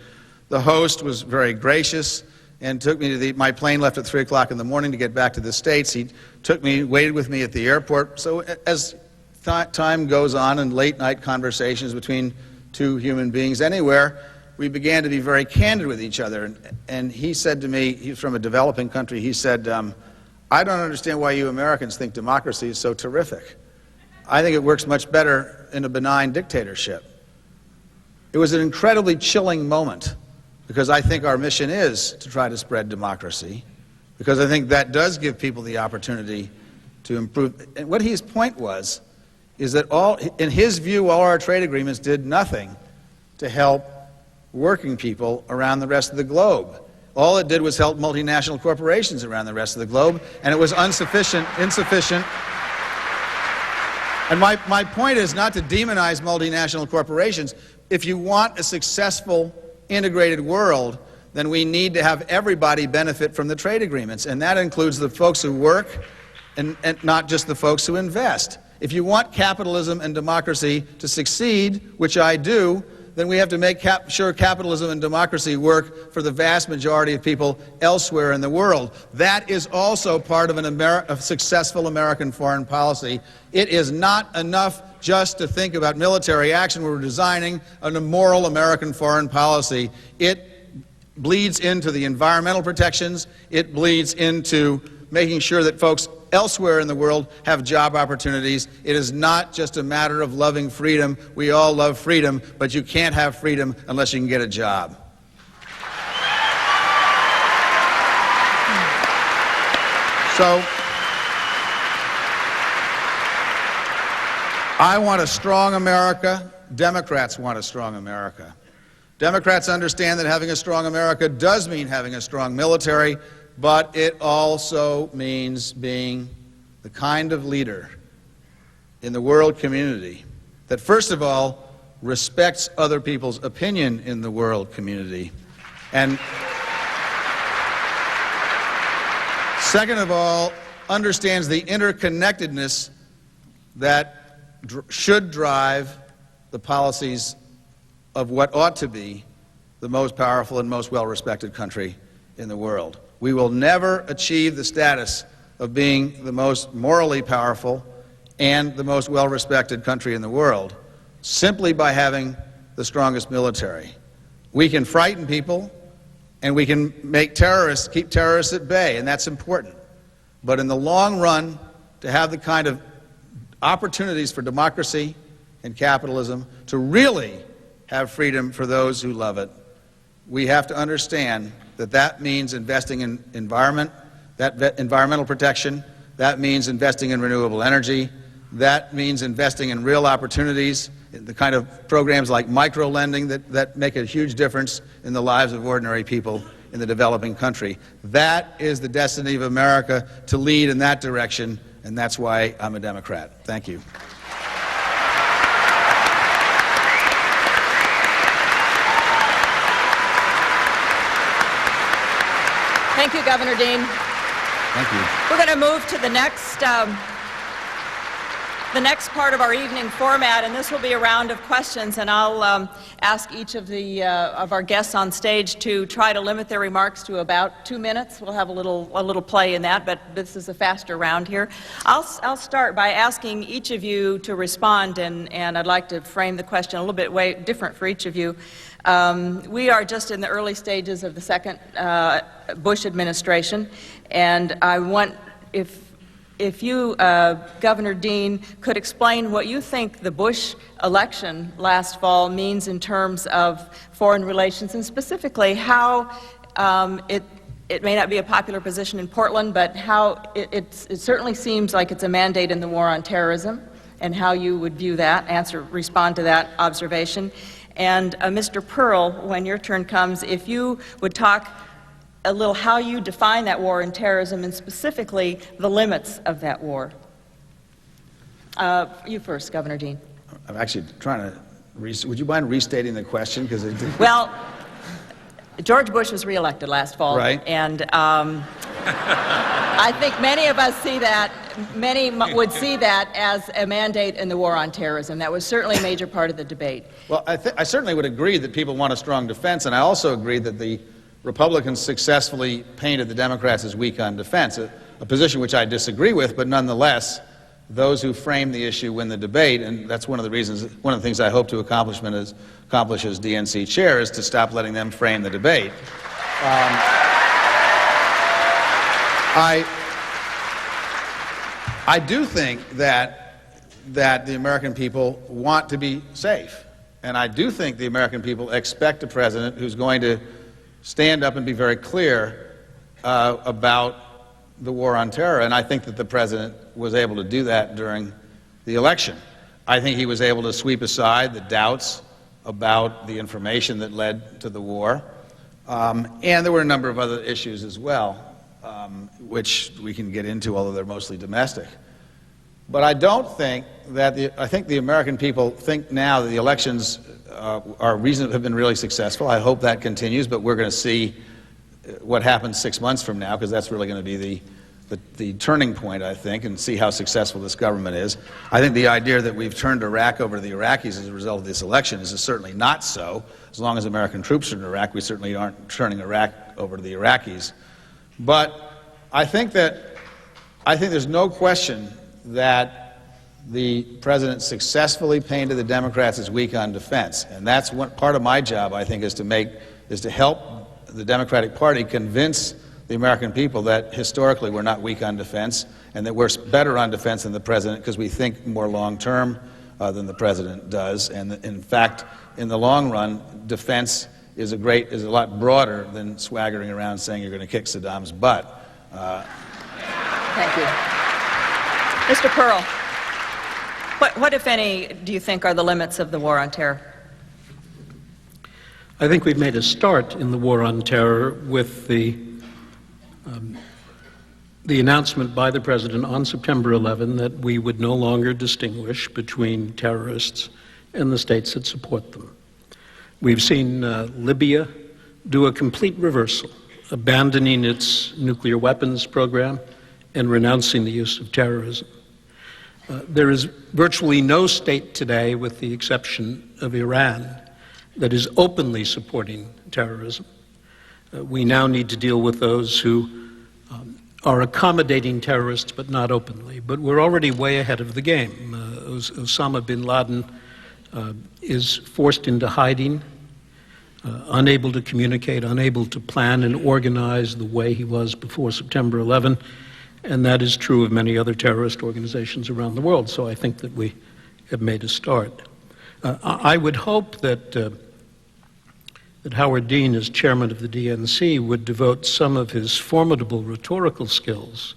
the host was very gracious and took me to my plane left at 3 o'clock in the morning to get back to the States. He took me, waited with me at the airport. So as time goes on in late night conversations between two human beings anywhere, we began to be very candid with each other. And he said to me, he's from a developing country, he said, I don't understand why you Americans think democracy is so terrific. I think it works much better in a benign dictatorship. It was an incredibly chilling moment, because I think our mission is to try to spread democracy, because I think that does give people the opportunity to improve. And what his point was is that in his view, all our trade agreements did nothing to help working people around the rest of the globe. All it did was help multinational corporations around the rest of the globe, and it was insufficient. And my point is not to demonize multinational corporations. If you want a successful, integrated world, then we need to have everybody benefit from the trade agreements, and that includes the folks who work and not just the folks who invest. If you want capitalism and democracy to succeed, which I do, then we have to make sure capitalism and democracy work for the vast majority of people elsewhere in the world. That is also part of a successful American foreign policy. It is not enough just to think about military action. We're designing an immoral American foreign policy. It bleeds into the environmental protections. It bleeds into making sure that folks elsewhere in the world have job opportunities. It is not just a matter of loving freedom. We all love freedom, but you can't have freedom unless you can get a job. So, I want a strong America. Democrats want a strong America. Democrats understand that having a strong America does mean having a strong military, but it also means being the kind of leader in the world community that, first of all, respects other people's opinion in the world community, and second of all, understands the interconnectedness that should drive the policies of what ought to be the most powerful and most well-respected country in the world. We will never achieve the status of being the most morally powerful and the most well-respected country in the world simply by having the strongest military. We can frighten people, and we can make terrorists, keep terrorists at bay, and that's important. But in the long run, to have the kind of opportunities for democracy and capitalism, to really have freedom for those who love it, we have to understand that that means investing in environmental protection, that means investing in renewable energy, that means investing in real opportunities, the kind of programs like micro-lending that make a huge difference in the lives of ordinary people in the developing country. That is the destiny of America, to lead in that direction, and that's why I'm a Democrat. Thank you. Thank you, Governor Dean. Thank you. We're going to move to the next part of our evening format, and this will be a round of questions, and I'll ask each of our guests on stage to try to limit their remarks to about 2 minutes. We'll have a little play in that, but this is a faster round here. I'll start by asking each of you to respond, and I'd like to frame the question a little bit way different for each of you. We are just in the early stages of the second Bush administration, and I want, if you, Governor Dean, could explain what you think the Bush election last fall means in terms of foreign relations, and specifically how it may not be a popular position in Portland, but how it certainly seems like it's a mandate in the war on terrorism, and how you would view that, respond to that observation. And Mr. Perle, when your turn comes, if you would talk a little how you define that war on terrorism and specifically the limits of that war. You first, Governor Dean. I'm actually trying to, would you mind restating the question? Because well, George Bush was reelected last fall. Right. And I think many of us see that, many would see that as a mandate in the war on terrorism. That was certainly a major part of the debate. Well, I certainly would agree that people want a strong defense, and I also agree that the Republicans successfully painted the Democrats as weak on defense, a position which I disagree with, but nonetheless, those who frame the issue win the debate, and that's one of the reasons, one of the things I hope to accomplish as DNC chair is to stop letting them frame the debate. I do think that the American people want to be safe, and I do think the American people expect a president who's going to stand up and be very clear about the war on terror, and I think that the president was able to do that during the election. I think he was able to sweep aside the doubts about the information that led to the war, and there were a number of other issues as well, which we can get into, although they're mostly domestic. But I don't think that I think the American people think now that the elections have been really successful. I hope that continues, but we're going to see what happens 6 months from now, because that's really going to be the turning point, I think, and see how successful this government is. I think the idea that we've turned Iraq over to the Iraqis as a result of this election is certainly not so. As long as American troops are in Iraq, we certainly aren't turning Iraq over to the Iraqis. But I think there's no question that the president successfully painted the Democrats as weak on defense, and that's one part of my job, I think, is to help the Democratic Party convince the American people that historically we're not weak on defense, and that we're better on defense than the president because we think more long-term than the president does. And in fact, in the long run, defense is a lot broader than swaggering around saying you're going to kick Saddam's butt. Thank you. Mr. Perle, what, if any, do you think are the limits of the war on terror? I think we've made a start in the war on terror with the announcement by the President on September 11 that we would no longer distinguish between terrorists and the states that support them. We've seen Libya do a complete reversal, abandoning its nuclear weapons program and renouncing the use of terrorism. There is virtually no state today, with the exception of Iran, that is openly supporting terrorism. We now need to deal with those who are accommodating terrorists, but not openly. But we're already way ahead of the game. Osama bin Laden is forced into hiding, unable to communicate, unable to plan and organize the way he was before September 11, and that is true of many other terrorist organizations around the world. So I think that we have made a start. I would hope that Howard Dean, as chairman of the DNC, would devote some of his formidable rhetorical skills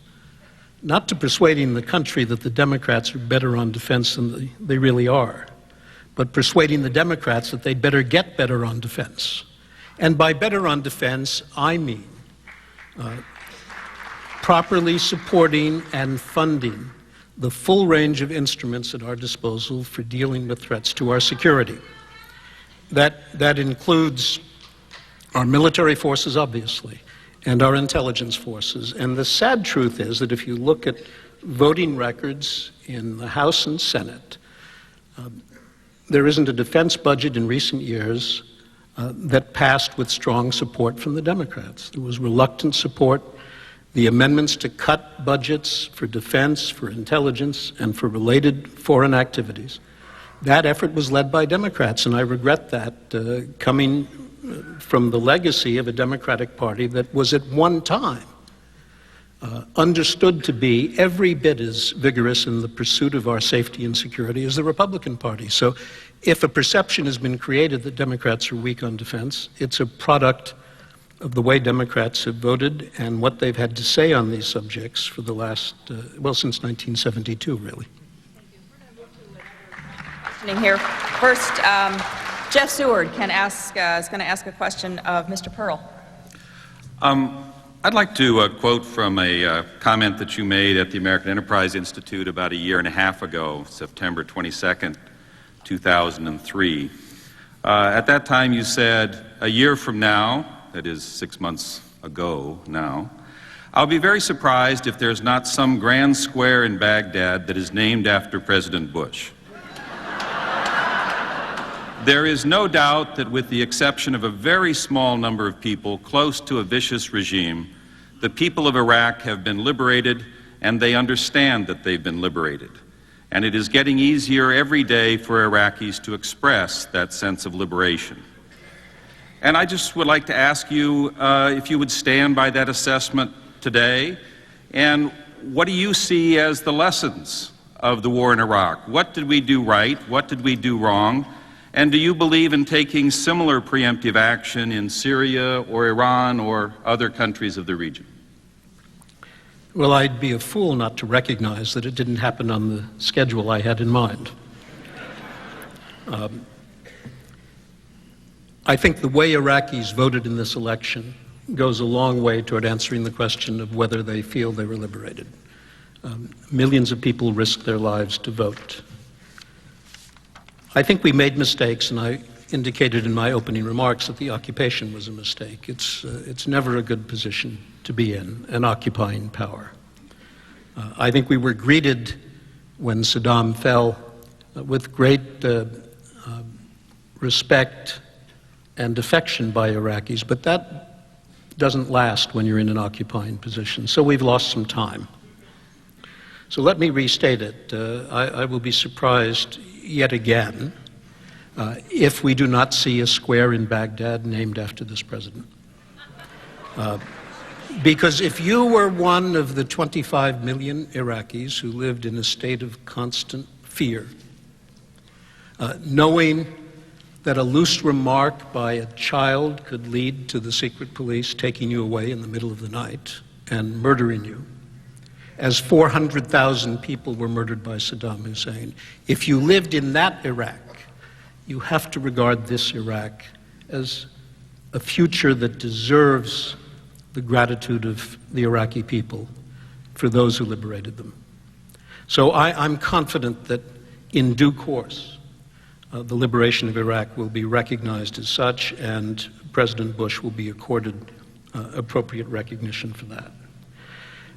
not to persuading the country that the Democrats are better on defense than they really are, but persuading the Democrats that they'd better get better on defense. And by better on defense, I mean properly supporting and funding the full range of instruments at our disposal for dealing with threats to our security. That includes our military forces, obviously, and our intelligence forces. And the sad truth is that if you look at voting records in the House and Senate, there isn't a defense budget in recent years that passed with strong support from the Democrats. There was reluctant support. The amendments to cut budgets for defense, for intelligence, and for related foreign activities, that effort was led by Democrats, and I regret that, coming from the legacy of a Democratic Party that was at one time understood to be every bit as vigorous in the pursuit of our safety and security as the Republican Party. So if a perception has been created that Democrats are weak on defense, it's a product of the way Democrats have voted and what they've had to say on these subjects for the last, since 1972, really. Here. First, Jeff Seward is going to ask a question of Mr. Perle. I'd like to quote from a comment that you made at the American Enterprise Institute about a year and a half ago, September 22nd, 2003. At that time you said, "A year from now," that is 6 months ago now, "I'll be very surprised if there's not some grand square in Baghdad that is named after President Bush." There is no doubt that with the exception of a very small number of people close to a vicious regime, the people of Iraq have been liberated, and they understand that they've been liberated. And it is getting easier every day for Iraqis to express that sense of liberation. And I just would like to ask you if you would stand by that assessment today, and what do you see as the lessons of the war in Iraq? What did we do right? What did we do wrong? And do you believe in taking similar preemptive action in Syria or Iran or other countries of the region? Well, I'd be a fool not to recognize that it didn't happen on the schedule I had in mind. I think the way Iraqis voted in this election goes a long way toward answering the question of whether they feel they were liberated. Millions of people risked their lives to vote. I think we made mistakes, and I indicated in my opening remarks that the occupation was a mistake. It's never a good position to be in, an occupying power. I think we were greeted when Saddam fell with great respect and affection by Iraqis, but that doesn't last when you're in an occupying position. So we've lost some time. So let me restate it. I will be surprised yet again if we do not see a square in Baghdad named after this president. Because if you were one of the 25 million Iraqis who lived in a state of constant fear, knowing that a loose remark by a child could lead to the secret police taking you away in the middle of the night and murdering you, as 400,000 people were murdered by Saddam Hussein. If you lived in that Iraq, you have to regard this Iraq as a future that deserves the gratitude of the Iraqi people for those who liberated them. So I'm confident that in due course, the liberation of Iraq will be recognized as such, and President Bush will be accorded appropriate recognition for that.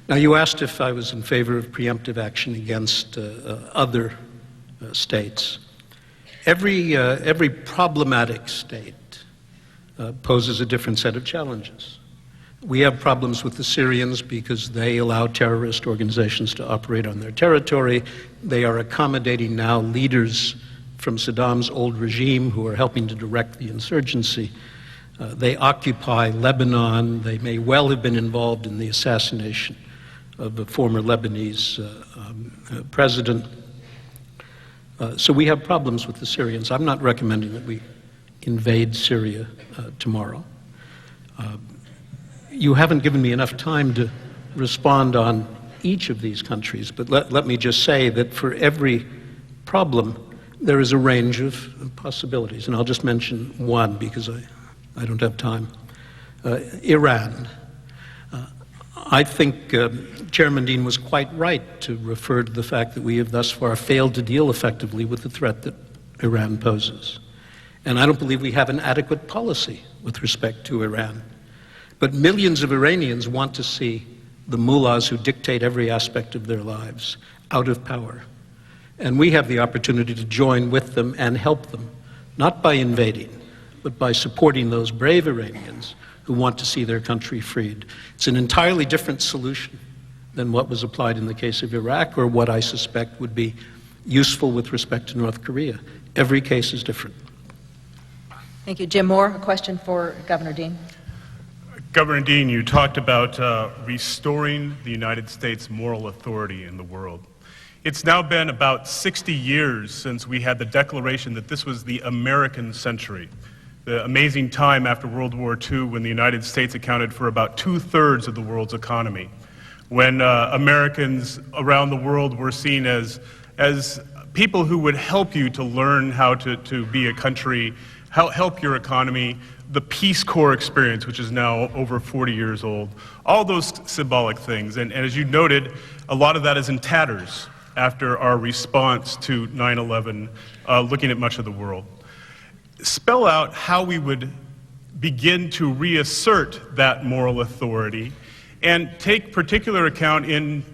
Now, you asked if I was in favor of preemptive action against other states. Every problematic state poses a different set of challenges. We have problems with the Syrians because they allow terrorist organizations to operate on their territory. They are accommodating now leaders from Saddam's old regime who are helping to direct the insurgency. They occupy Lebanon. They may well have been involved in the assassination of the former Lebanese president. So we have problems with the Syrians. I'm not recommending that we invade Syria tomorrow. You haven't given me enough time to respond on each of these countries, but let me just say that for every problem, there is a range of possibilities, and I'll just mention one because I don't have time. Iran. I think Chairman Dean was quite right to refer to the fact that we have thus far failed to deal effectively with the threat that Iran poses. And I don't believe we have an adequate policy with respect to Iran. But millions of Iranians want to see the mullahs who dictate every aspect of their lives out of power. And we have the opportunity to join with them and help them, not by invading, but by supporting those brave Iranians who want to see their country freed. It's an entirely different solution than what was applied in the case of Iraq, or what I suspect would be useful with respect to North Korea. Every case is different. Thank you. Jim Moore, a question for Governor Dean. Governor Dean, you talked about restoring the United States' moral authority in the world. It's now been about 60 years since we had the declaration that this was the American century, the amazing time after World War II when the United States accounted for about 2/3 of the world's economy, when Americans around the world were seen as people who would help you to learn how to be a country, help your economy, the Peace Corps experience, which is now over 40 years old, all those symbolic things. And as you noted, a lot of that is in tatters after our response to 9/11, looking at much of the world. Spell out how we would begin to reassert that moral authority and take particular account in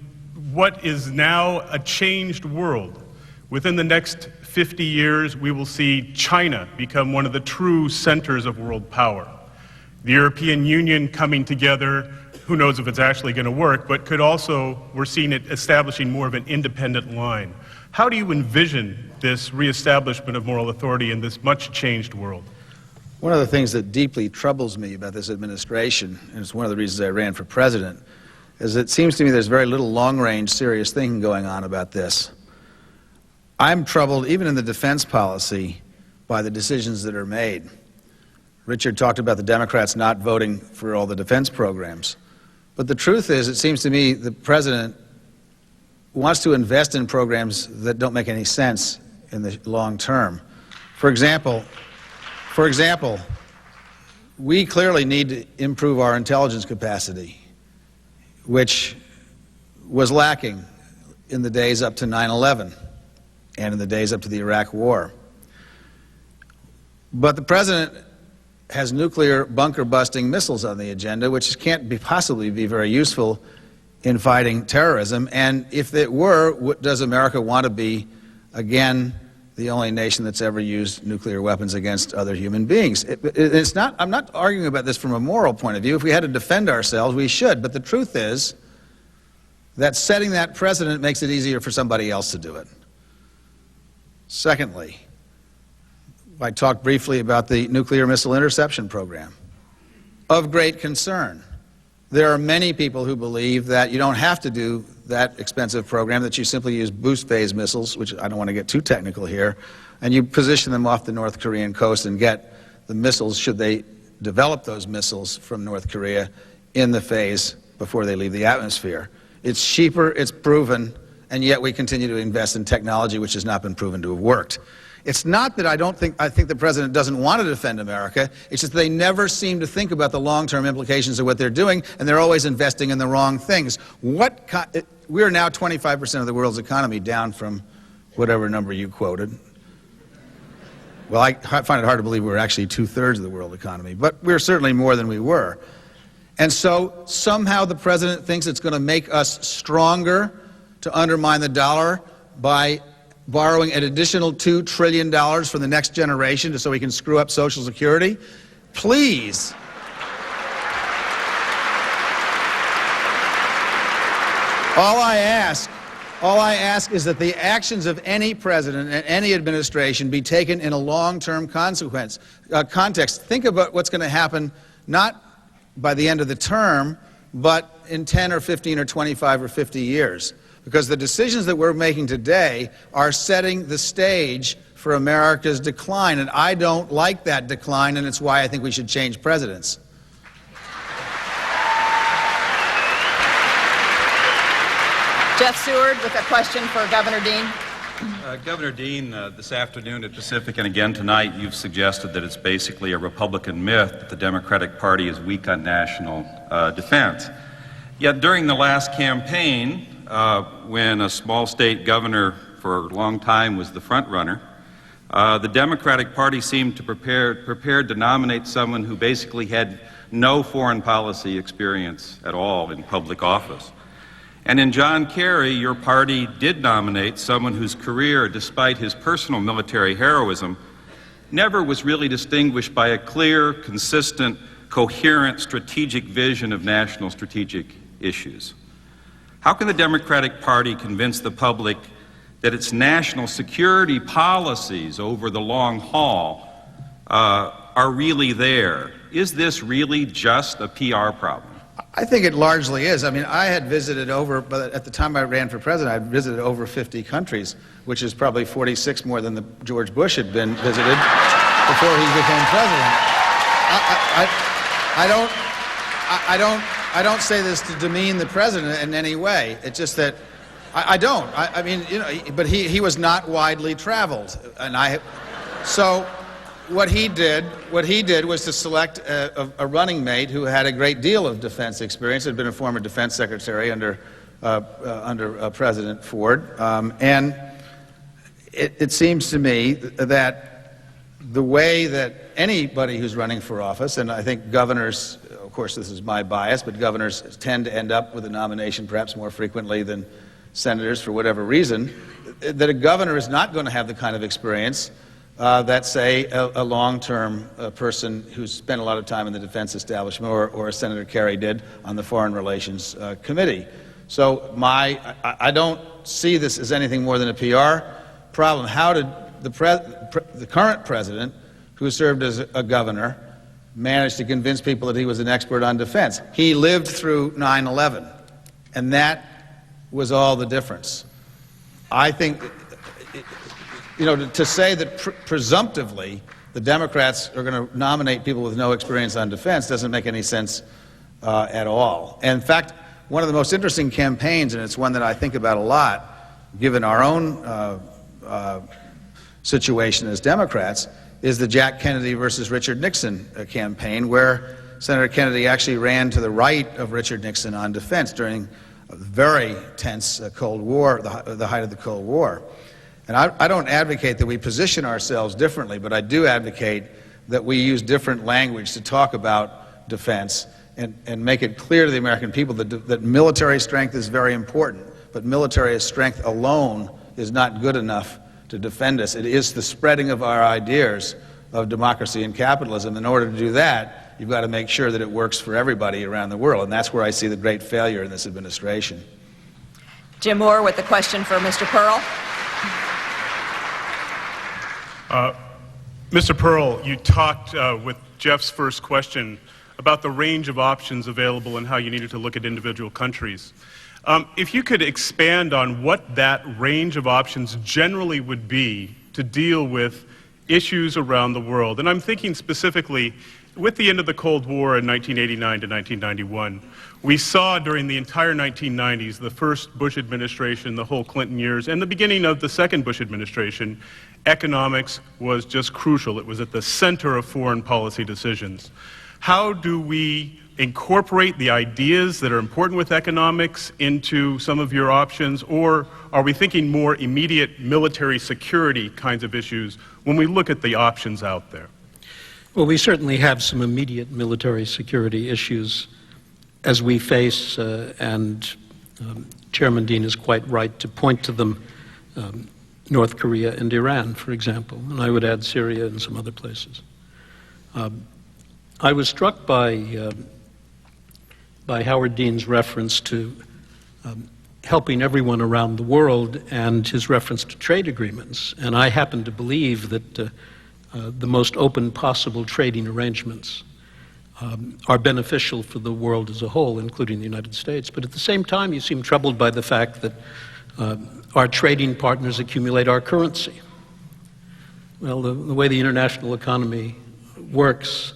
what is now a changed world. Within the next 50 years, we will see China become one of the true centers of world power. The European Union coming together, who knows if it's actually going to work, but could also, we're seeing it establishing more of an independent line. How do you envision this reestablishment of moral authority in this much changed world? One of the things that deeply troubles me about this administration, and it's one of the reasons I ran for president, is it seems to me there's very little long-range serious thinking going on about this. I'm troubled, even in the defense policy, by the decisions that are made. Richard talked about the Democrats not voting for all the defense programs. But the truth is, it seems to me the president wants to invest in programs that don't make any sense in the long term. For example, we clearly need to improve our intelligence capacity, which was lacking in the days up to 9/11. And in the days up to the Iraq War. But the president has nuclear bunker-busting missiles on the agenda, which can't possibly be very useful in fighting terrorism. And if it were, does America want to be, again, the only nation that's ever used nuclear weapons against other human beings? I'm not arguing about this from a moral point of view. If we had to defend ourselves, we should. But the truth is that setting that precedent makes it easier for somebody else to do it. Secondly, I talked briefly about the nuclear missile interception program. Of great concern. There are many people who believe that you don't have to do that expensive program, that you simply use boost phase missiles, which I don't want to get too technical here, and you position them off the North Korean coast and get the missiles, should they develop those missiles from North Korea, in the phase before they leave the atmosphere. It's cheaper, it's proven, and yet we continue to invest in technology which has not been proven to have worked. It's not that I think the president doesn't want to defend America. It's just they never seem to think about the long-term implications of what they're doing, and they're always investing in the wrong things. We're now 25% of the world's economy, down from whatever number you quoted. Well, I find it hard to believe we're actually 2/3 of the world economy, but we're certainly more than we were. And so somehow the president thinks it's going to make us stronger to undermine the dollar by borrowing an additional $2 trillion from the next generation so he can screw up Social Security. Please. All I ask is that the actions of any president and any administration be taken in a long-term context. Think about what's going to happen, not by the end of the term, but in 10 or 15 or 25 or 50 years. Because the decisions that we're making today are setting the stage for America's decline, and I don't like that decline, and it's why I think we should change presidents. Jeff Seward with a question for Governor Dean. Governor Dean, this afternoon at Pacific and again tonight, you've suggested that it's basically a Republican myth that the Democratic Party is weak on national defense. Yet during the last campaign, when a small state governor for a long time was the front runner, the Democratic Party seemed to prepared to nominate someone who basically had no foreign policy experience at all in public office. And in John Kerry, your party did nominate someone whose career, despite his personal military heroism, never was really distinguished by a clear, consistent, coherent strategic vision of national strategic issues. How can the Democratic Party convince the public that its national security policies over the long haul are really there? Is this really just a PR problem? I think it largely is. I mean, I had visited but at the time I ran for president, I visited over 50 countries, which is probably 46 more than George Bush had been visited before he became president. I don't say this to demean the president in any way. It's just that I don't. I mean, you know, but he was not widely traveled, and so. What he did was to select a running mate who had a great deal of defense experience, had been a former defense secretary under President Ford, and it seems to me that the way that anybody who's running for office, and I think governors, of course this is my bias, but governors tend to end up with a nomination perhaps more frequently than senators for whatever reason, that a governor is not going to have the kind of experience that, say, a long-term person who's spent a lot of time in the defense establishment, or as Senator Kerry did on the Foreign Relations Committee. So I don't see this as anything more than a PR problem. How did the current president, who served as a governor, manage to convince people that he was an expert on defense? He lived through 9/11, and that was all the difference. I think... You know, to say that presumptively the Democrats are going to nominate people with no experience on defense doesn't make any sense at all. And in fact, one of the most interesting campaigns, and it's one that I think about a lot, given our own situation as Democrats, is the Jack Kennedy versus Richard Nixon campaign, where Senator Kennedy actually ran to the right of Richard Nixon on defense during a very tense Cold War, the height of the Cold War. And I don't advocate that we position ourselves differently, but I do advocate that we use different language to talk about defense and make it clear to the American people that military strength is very important, but military strength alone is not good enough to defend us. It is the spreading of our ideas of democracy and capitalism. In order to do that, you've got to make sure that it works for everybody around the world, and that's where I see the great failure in this administration. Jim Moore with the question for Mr. Perle. Mr. Perle, you talked with Jeff's first question about the range of options available and how you needed to look at individual countries. If you could expand on what that range of options generally would be to deal with issues around the world. And I'm thinking specifically, with the end of the Cold War in 1989 to 1991, we saw during the entire 1990s, the first Bush administration, the whole Clinton years, and the beginning of the second Bush administration, economics was just crucial. It was at the center of foreign policy decisions. How do we incorporate the ideas that are important with economics into some of your options, or are we thinking more immediate military security kinds of issues when we look at the options out there? Well, we certainly have some immediate military security issues as we face, and Chairman Dean is quite right to point to them, North Korea and Iran, for example, and I would add Syria and some other places. I was struck by Howard Dean's reference to helping everyone around the world and his reference to trade agreements, and I happen to believe that the most open possible trading arrangements are beneficial for the world as a whole, including the United States. But at the same time, you seem troubled by the fact that our trading partners accumulate our currency. Well, the way the international economy works,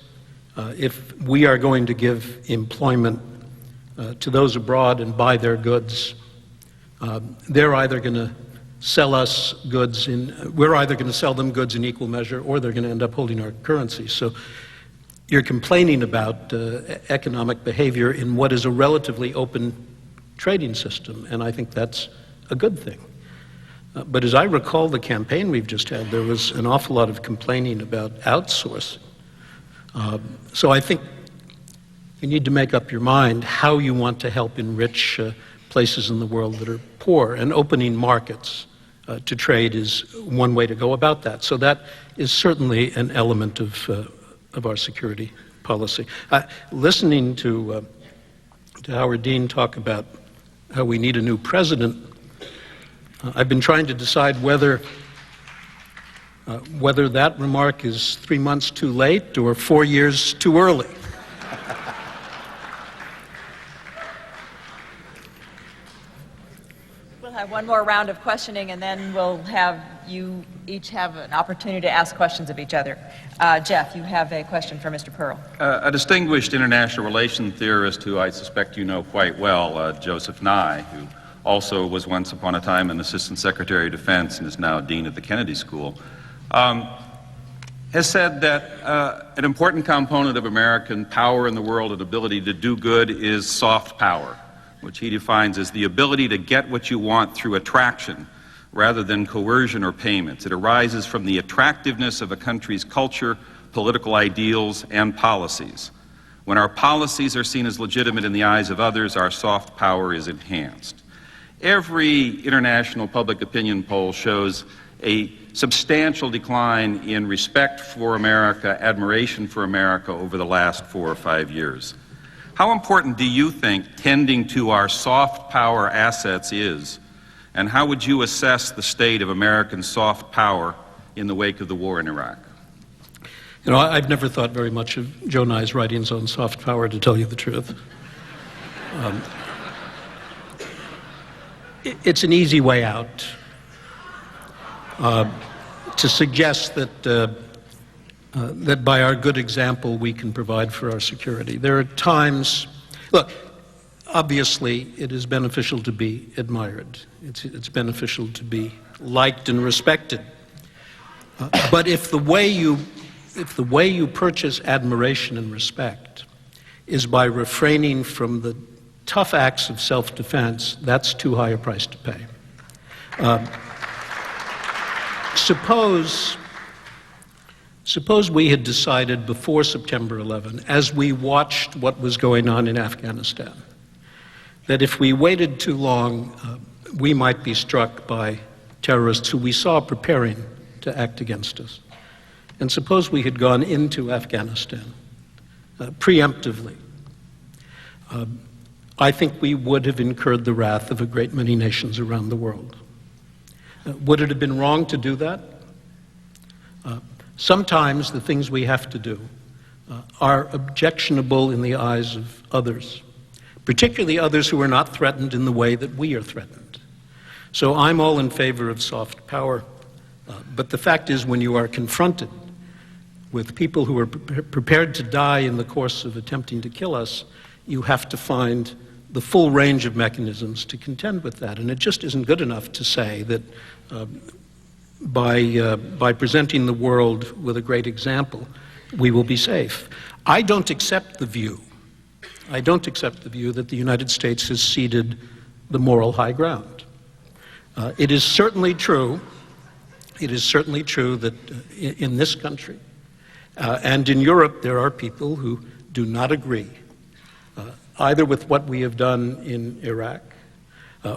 if we are going to give employment to those abroad and buy their goods, they're either going to sell us goods we're either going to sell them goods in equal measure, or they're going to end up holding our currency. So you're complaining about economic behavior in what is a relatively open trading system, and I think that's a good thing. But as I recall the campaign we've just had, there was an awful lot of complaining about outsourcing. So I think You need to make up your mind how you want to help enrich places in the world that are poor, and opening markets to trade is one way to go about that. So that is certainly an element of our security policy. Listening to Howard Dean talk about how we need a new president, I've been trying to decide whether that remark is 3 months too late or 4 years too early. We'll have one more round of questioning, and then we'll have you each have an opportunity to ask questions of each other. Jeff, you have a question for Mr. Perle. A distinguished international relations theorist who I suspect you know quite well, Joseph Nye, who also was once upon a time an Assistant Secretary of Defense and is now Dean at the Kennedy School, has said that an important component of American power in the world and ability to do good is soft power, which he defines as the ability to get what you want through attraction rather than coercion or payments. It arises from the attractiveness of a country's culture, political ideals, and policies. When our policies are seen as legitimate in the eyes of others, our soft power is enhanced. Every international public opinion poll shows a substantial decline in respect for America, admiration for America over the last 4 or 5 years. How important do you think tending to our soft power assets is, and how would you assess the state of American soft power in the wake of the war in Iraq? You know, I've never thought very much of Joe Nye's writings on soft power, to tell you the truth. It's an easy way out to suggest that that by our good example we can provide for our security. There are times, look, obviously it is beneficial to be admired. It's beneficial to be liked and respected. But if the way you purchase admiration and respect is by refraining from the tough acts of self-defense, that's too high a price to pay. Suppose we had decided before September 11, as we watched what was going on in Afghanistan, that if we waited too long, we might be struck by terrorists who we saw preparing to act against us. And suppose we had gone into Afghanistan preemptively. I think we would have incurred the wrath of a great many nations around the world. Would it have been wrong to do that? Sometimes the things we have to do are objectionable in the eyes of others, particularly others who are not threatened in the way that we are threatened. So I'm all in favor of soft power, but the fact is, when you are confronted with people who are prepared to die in the course of attempting to kill us, you have to find the full range of mechanisms to contend with that. And it just isn't good enough to say that by presenting the world with a great example, we will be safe. I don't accept the view that the United States has ceded the moral high ground. It is certainly true that in this country and in Europe there are people who do not agree either with what we have done in Iraq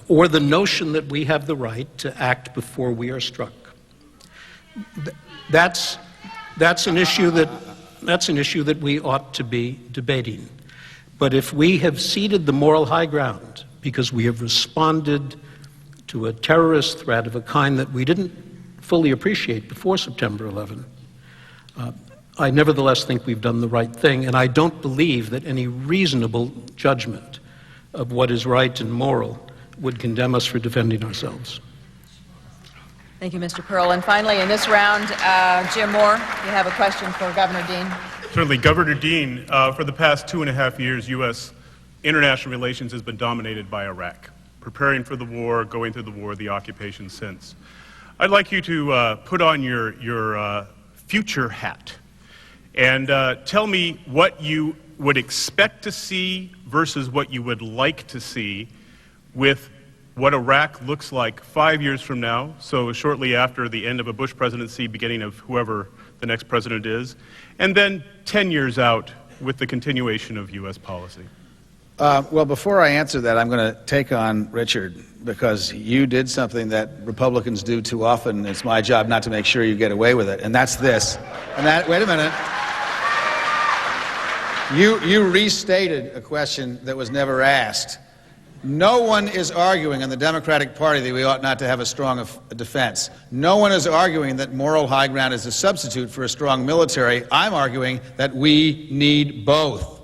or the notion that we have the right to act before we are struck. That's an issue that we ought to be debating. But if we have ceded the moral high ground because we have responded to a terrorist threat of a kind that we didn't fully appreciate before September 11, I nevertheless think we've done the right thing, and I don't believe that any reasonable judgment of what is right and moral would condemn us for defending ourselves. Thank you, Mr. Perle. And finally, in this round, Jim Moore, you have a question for Governor Dean. Certainly. Governor Dean, for the past 2.5 years, U.S. international relations has been dominated by Iraq, preparing for the war, going through the war, the occupation since. I'd like you to put on your future hat and tell me what you would expect to see versus what you would like to see with what Iraq looks like 5 years from now, so shortly after the end of a Bush presidency, beginning of whoever the next president is, and then 10 years out, with the continuation of U.S. policy? Well, before I answer that, I'm going to take on Richard, because you did something that Republicans do too often. It's my job not to make sure you get away with it, and that's this. And that, wait a minute. You restated a question that was never asked. No one is arguing in the Democratic Party that we ought not to have a strong defense. No one is arguing that moral high ground is a substitute for a strong military. I'm arguing that we need both.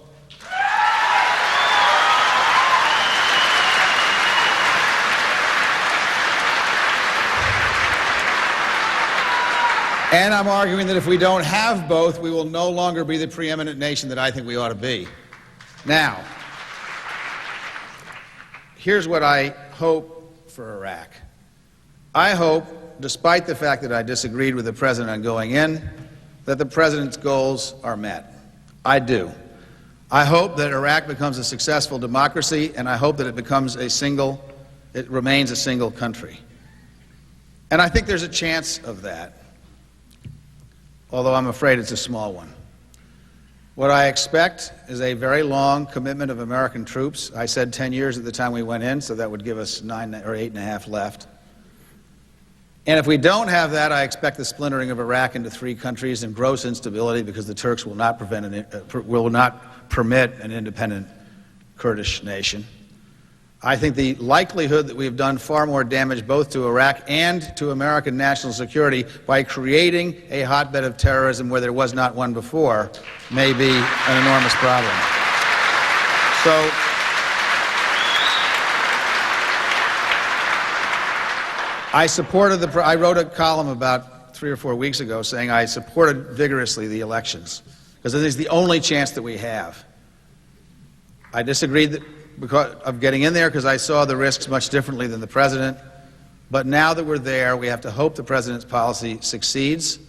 And I'm arguing that if we don't have both, we will no longer be the preeminent nation that I think we ought to be. Now, here's what I hope for Iraq. I hope, despite the fact that I disagreed with the president on going in, that the president's goals are met. I do. I hope that Iraq becomes a successful democracy, and I hope that it remains a single country. And I think there's a chance of that, although I'm afraid it's a small one. What I expect is a very long commitment of American troops. I said 10 years at the time we went in, so that would give us 9 or 8.5 left. And if we don't have that, I expect the splintering of Iraq into 3 countries and gross instability, because the Turks will not permit an independent Kurdish nation. I think the likelihood that we've done far more damage both to Iraq and to American national security by creating a hotbed of terrorism where there was not one before may be an enormous problem. So I wrote a column about 3 or 4 weeks ago saying I supported vigorously the elections, because it is the only chance that we have. I disagreed because of getting in there, because I saw the risks much differently than the president. But now that we're there, we have to hope the president's policy succeeds.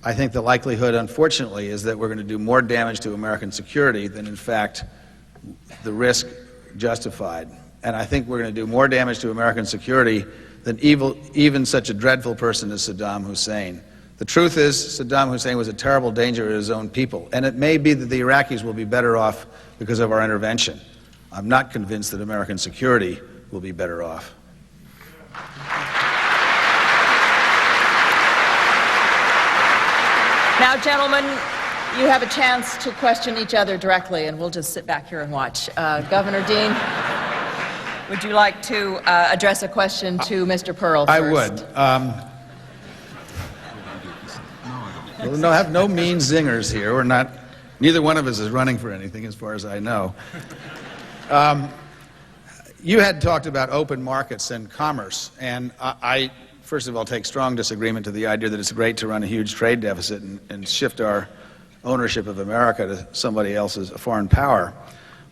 I think the likelihood, unfortunately, is that we're going to do more damage to American security than, in fact, the risk justified. And I think we're going to do more damage to American security than even such a dreadful person as Saddam Hussein. The truth is, Saddam Hussein was a terrible danger to his own people, and it may be that the Iraqis will be better off because of our intervention. I'm not convinced that American security will be better off. Now, gentlemen, you have a chance to question each other directly, and we'll just sit back here and watch. Governor Dean, would you like to address a question to Mr. Perle first? I would. We'll have no mean zingers here. We're not. Neither one of us is running for anything, as far as I know. You had talked about open markets and commerce, and I first of all take strong disagreement to the idea that it's great to run a huge trade deficit and shift our ownership of America to somebody else's foreign power.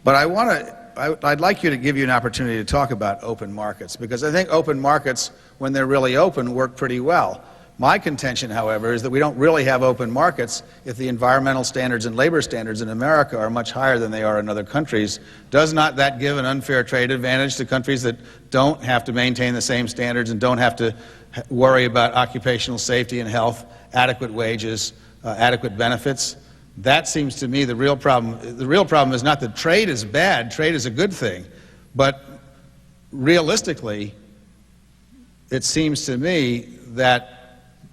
But I'd like you to give you an opportunity to talk about open markets, because I think open markets, when they're really open, work pretty well. My contention, however, is that we don't really have open markets if the environmental standards and labor standards in America are much higher than they are in other countries. Does not that give an unfair trade advantage to countries that don't have to maintain the same standards and don't have to worry about occupational safety and health, adequate wages, adequate benefits? That seems to me the real problem. The real problem is not that trade is bad. Trade is a good thing. But realistically, it seems to me that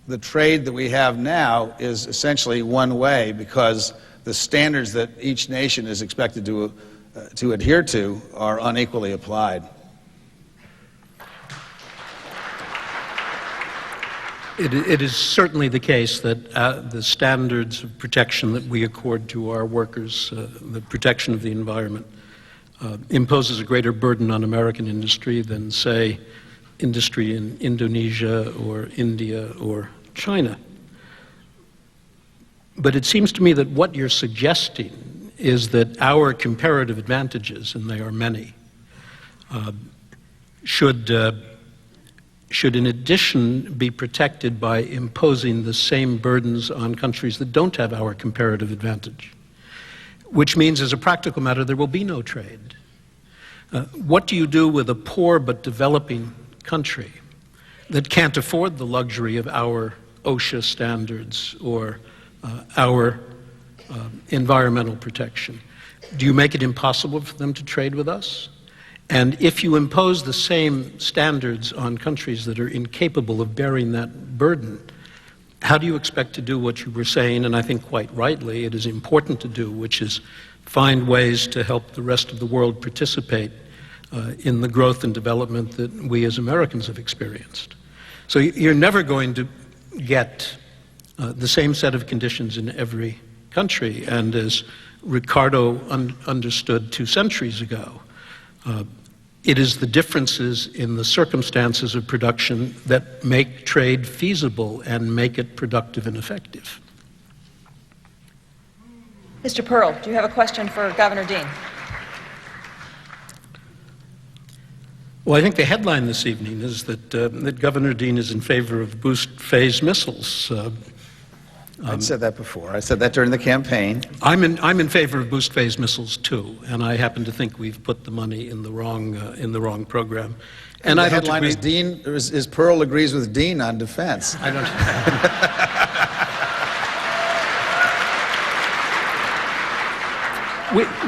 the trade that we have now is essentially one way, because the standards that each nation is expected to adhere to are unequally applied. It is certainly the case that the standards of protection that we accord to our workers, the protection of the environment, imposes a greater burden on American industry than, say, industry in Indonesia or India or China. But it seems to me that what you're suggesting is that our comparative advantages, and they are many, should in addition be protected by imposing the same burdens on countries that don't have our comparative advantage, which means, as a practical matter, there will be no trade. What do you do with a poor but developing country that can't afford the luxury of our OSHA standards or our environmental protection. Do you make it impossible for them to trade with us? And if you impose the same standards on countries that are incapable of bearing that burden, how do you expect to do what you were saying, and I think quite rightly, it is important to do, which is find ways to help the rest of the world participate in the growth and development that we as Americans have experienced. So you're never going to get the same set of conditions in every country, and as Ricardo understood 2 centuries ago, it is the differences in the circumstances of production that make trade feasible and make it productive and effective. Mr. Perle, do you have a question for Governor Dean? Well, I think the headline this evening is that Governor Dean is in favor of boost phase missiles. I'd said that before. I said that during the campaign. I'm in favor of boost phase missiles too, and I happen to think we've put the money in the wrong program. And the headline is Perle agrees with Dean on defense. I don't.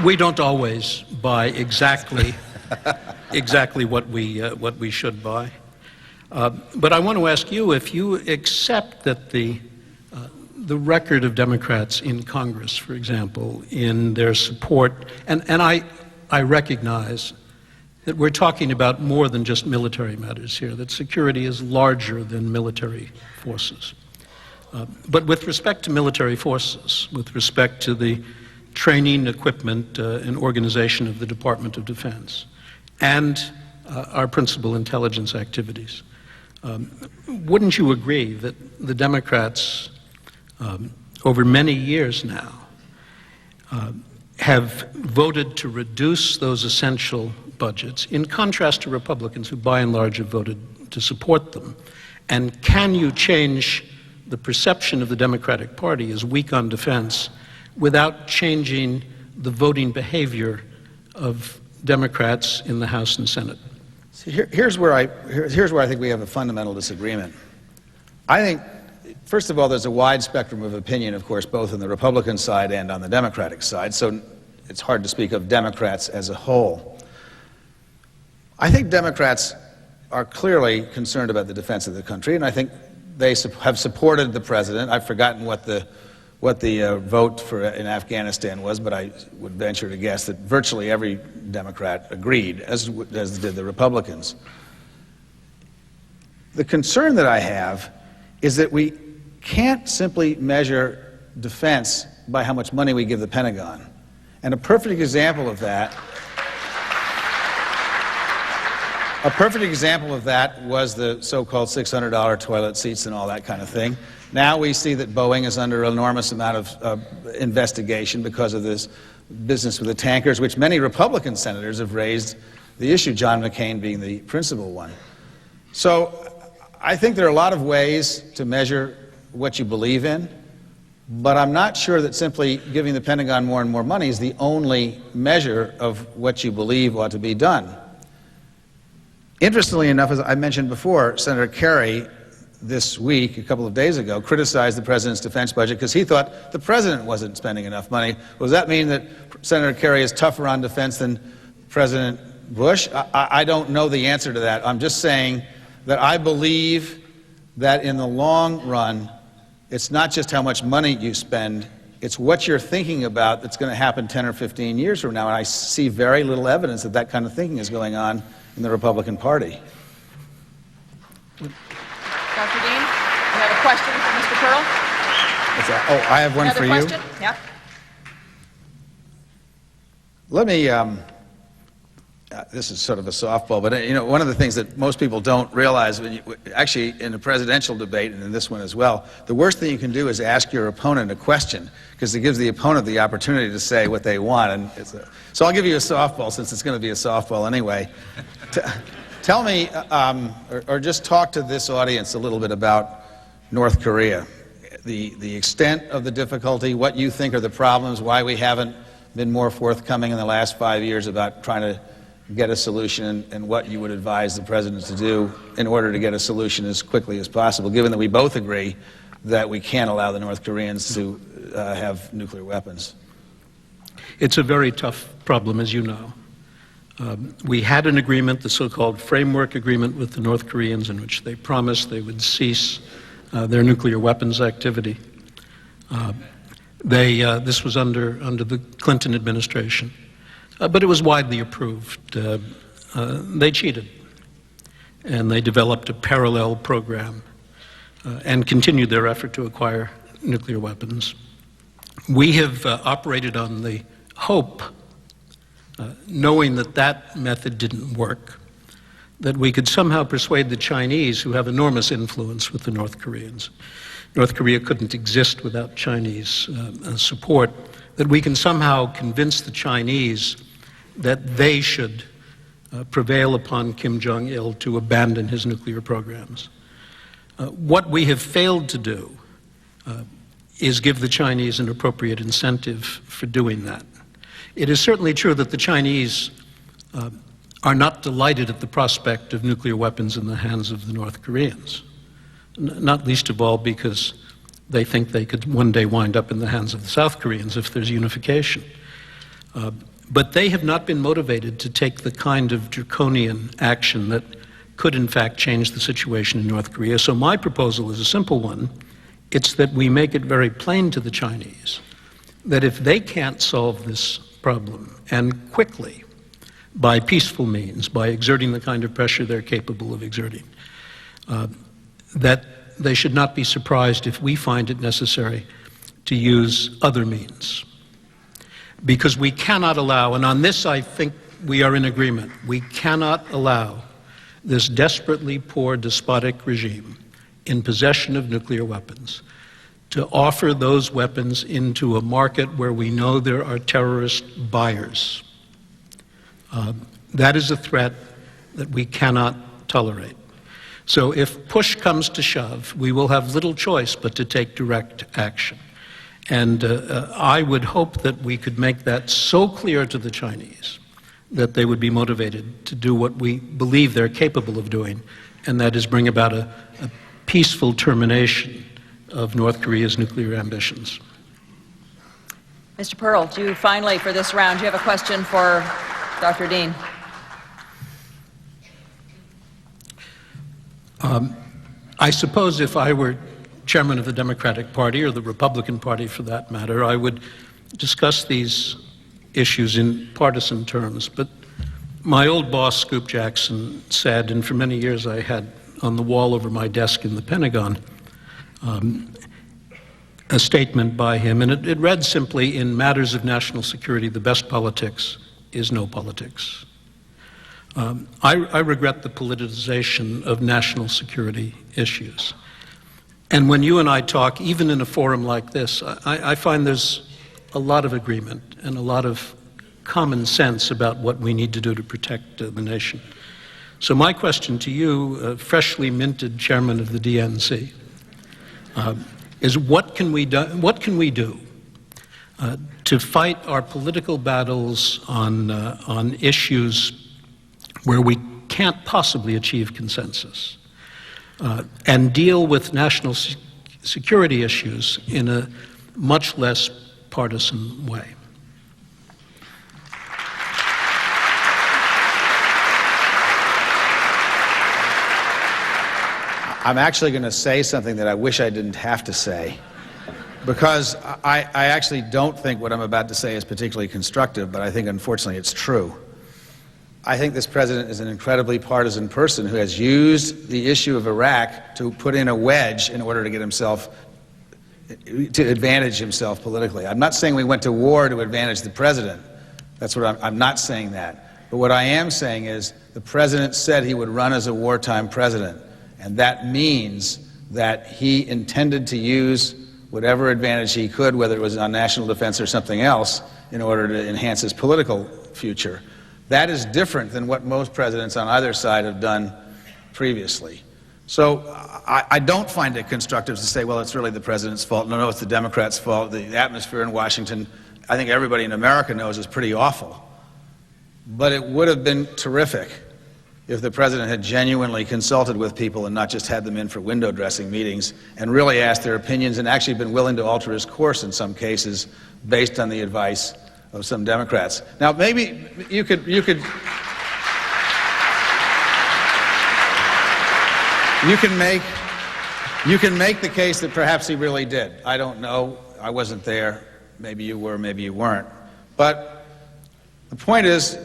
We don't always buy exactly what we should buy. But I want to ask you if you accept that the record of Democrats in Congress, for example, in their support, and I recognize that we're talking about more than just military matters here, that security is larger than military forces. But with respect to military forces, with respect to the training, equipment, and organization of the Department of Defense, and our principal intelligence activities, wouldn't you agree that the Democrats, over many years now, have voted to reduce those essential budgets, in contrast to Republicans who by and large have voted to support them? And can you change the perception of the Democratic Party as weak on defense without changing the voting behavior of Democrats in the House and Senate? See, here's where I think we have a fundamental disagreement. I think, first of all, there's a wide spectrum of opinion, of course, both on the Republican side and on the Democratic side, so it's hard to speak of Democrats as a whole. I think Democrats are clearly concerned about the defense of the country, and I think they have supported the president. I've forgotten what the vote in Afghanistan was, but I would venture to guess that virtually every Democrat agreed, as did the Republicans. The concern that I have is that we can't simply measure defense by how much money we give the Pentagon. And a perfect example of that was the so-called $600 toilet seats and all that kind of thing. Now we see that Boeing is under an enormous amount of investigation because of this business with the tankers, which many Republican senators have raised the issue, John McCain being the principal one. So I think there are a lot of ways to measure what you believe in, but I'm not sure that simply giving the Pentagon more and more money is the only measure of what you believe ought to be done. Interestingly enough, as I mentioned before, Senator Kerry this week, a couple of days ago, criticized the president's defense budget because he thought the president wasn't spending enough money. Well, does that mean that Senator Kerry is tougher on defense than President Bush? I don't know the answer to that. I'm just saying that I believe that in the long run, it's not just how much money you spend, it's what you're thinking about that's going to happen 10 or 15 years from now. And I see very little evidence that that kind of thinking is going on in the Republican Party. Dr. Dean, you have a question for Mr. Perle? What's that? Oh, I have one for you. Another question? Yeah. Let me, this is sort of a softball, but one of the things that most people don't realize, actually in a presidential debate and in this one as well, the worst thing you can do is ask your opponent a question, because it gives the opponent the opportunity to say what they want. And so I'll give you a softball, since it's going to be a softball anyway. Tell me, or just talk to this audience a little bit about North Korea, the extent of the difficulty, what you think are the problems, why we haven't been more forthcoming in the last 5 years about trying to get a solution, and what you would advise the president to do in order to get a solution as quickly as possible, given that we both agree that we can't allow the North Koreans to have nuclear weapons. It's a very tough problem, as you know. We had an agreement, the so-called framework agreement with the North Koreans, in which they promised they would cease their nuclear weapons activity. This was under the Clinton administration, but it was widely approved. They cheated, and they developed a parallel program and continued their effort to acquire nuclear weapons. We have operated on the hope, knowing that that method didn't work, that we could somehow persuade the Chinese, who have enormous influence with the North Koreans. North Korea couldn't exist without Chinese support, that we can somehow convince the Chinese that they should prevail upon Kim Jong-il to abandon his nuclear programs. What we have failed to do is give the Chinese an appropriate incentive for doing that. It is certainly true that the Chinese are not delighted at the prospect of nuclear weapons in the hands of the North Koreans, not least of all because they think they could one day wind up in the hands of the South Koreans if there's unification. But they have not been motivated to take the kind of draconian action that could in fact change the situation in North Korea. So my proposal is a simple one. It's that we make it very plain to the Chinese that if they can't solve this problem, and quickly, by peaceful means, by exerting the kind of pressure they're capable of exerting, that they should not be surprised if we find it necessary to use other means. Because we cannot allow, and on this I think we are in agreement, we cannot allow this desperately poor despotic regime in possession of nuclear weapons to offer those weapons into a market where we know there are terrorist buyers. That is a threat that we cannot tolerate. So if push comes to shove, we will have little choice but to take direct action. And I would hope that we could make that so clear to the Chinese that they would be motivated to do what we believe they're capable of doing, and that is bring about a peaceful termination of North Korea's nuclear ambitions. Mr. Perle, do you finally, for this round, do you have a question for Dr. Dean? I suppose if I were chairman of the Democratic Party, or the Republican Party for that matter, I would discuss these issues in partisan terms. But my old boss, Scoop Jackson, said, and for many years I had on the wall over my desk in the Pentagon, a statement by him, and it read simply, "In matters of national security, the best politics is no politics." I regret the politicization of national security issues. And when you and I talk, even in a forum like this, I find there's a lot of agreement and a lot of common sense about what we need to do to protect the nation. So my question to you, freshly minted chairman of the DNC, is what can we do to fight our political battles on issues where we can't possibly achieve consensus, and deal with national security issues in a much less partisan way? I'm actually going to say something that I wish I didn't have to say, because I actually don't think what I'm about to say is particularly constructive, but I think unfortunately it's true. I think this president is an incredibly partisan person who has used the issue of Iraq to put in a wedge in order to get himself, to advantage himself politically. I'm not saying we went to war to advantage the president. That's what I'm not saying that. But what I am saying is the president said he would run as a wartime president. And that means that he intended to use whatever advantage he could, whether it was on national defense or something else, in order to enhance his political future. That is different than what most presidents on either side have done previously. So I don't find it constructive to say, well, it's really the president's fault. No, it's the Democrats' fault. The atmosphere in Washington, I think everybody in America knows, is pretty awful. But it would have been terrific if the president had genuinely consulted with people and not just had them in for window dressing meetings and really asked their opinions and actually been willing to alter his course in some cases based on the advice of some Democrats. Now, maybe you can make the case that perhaps he really did. I don't know. I wasn't there. Maybe you were, maybe you weren't. But the point is,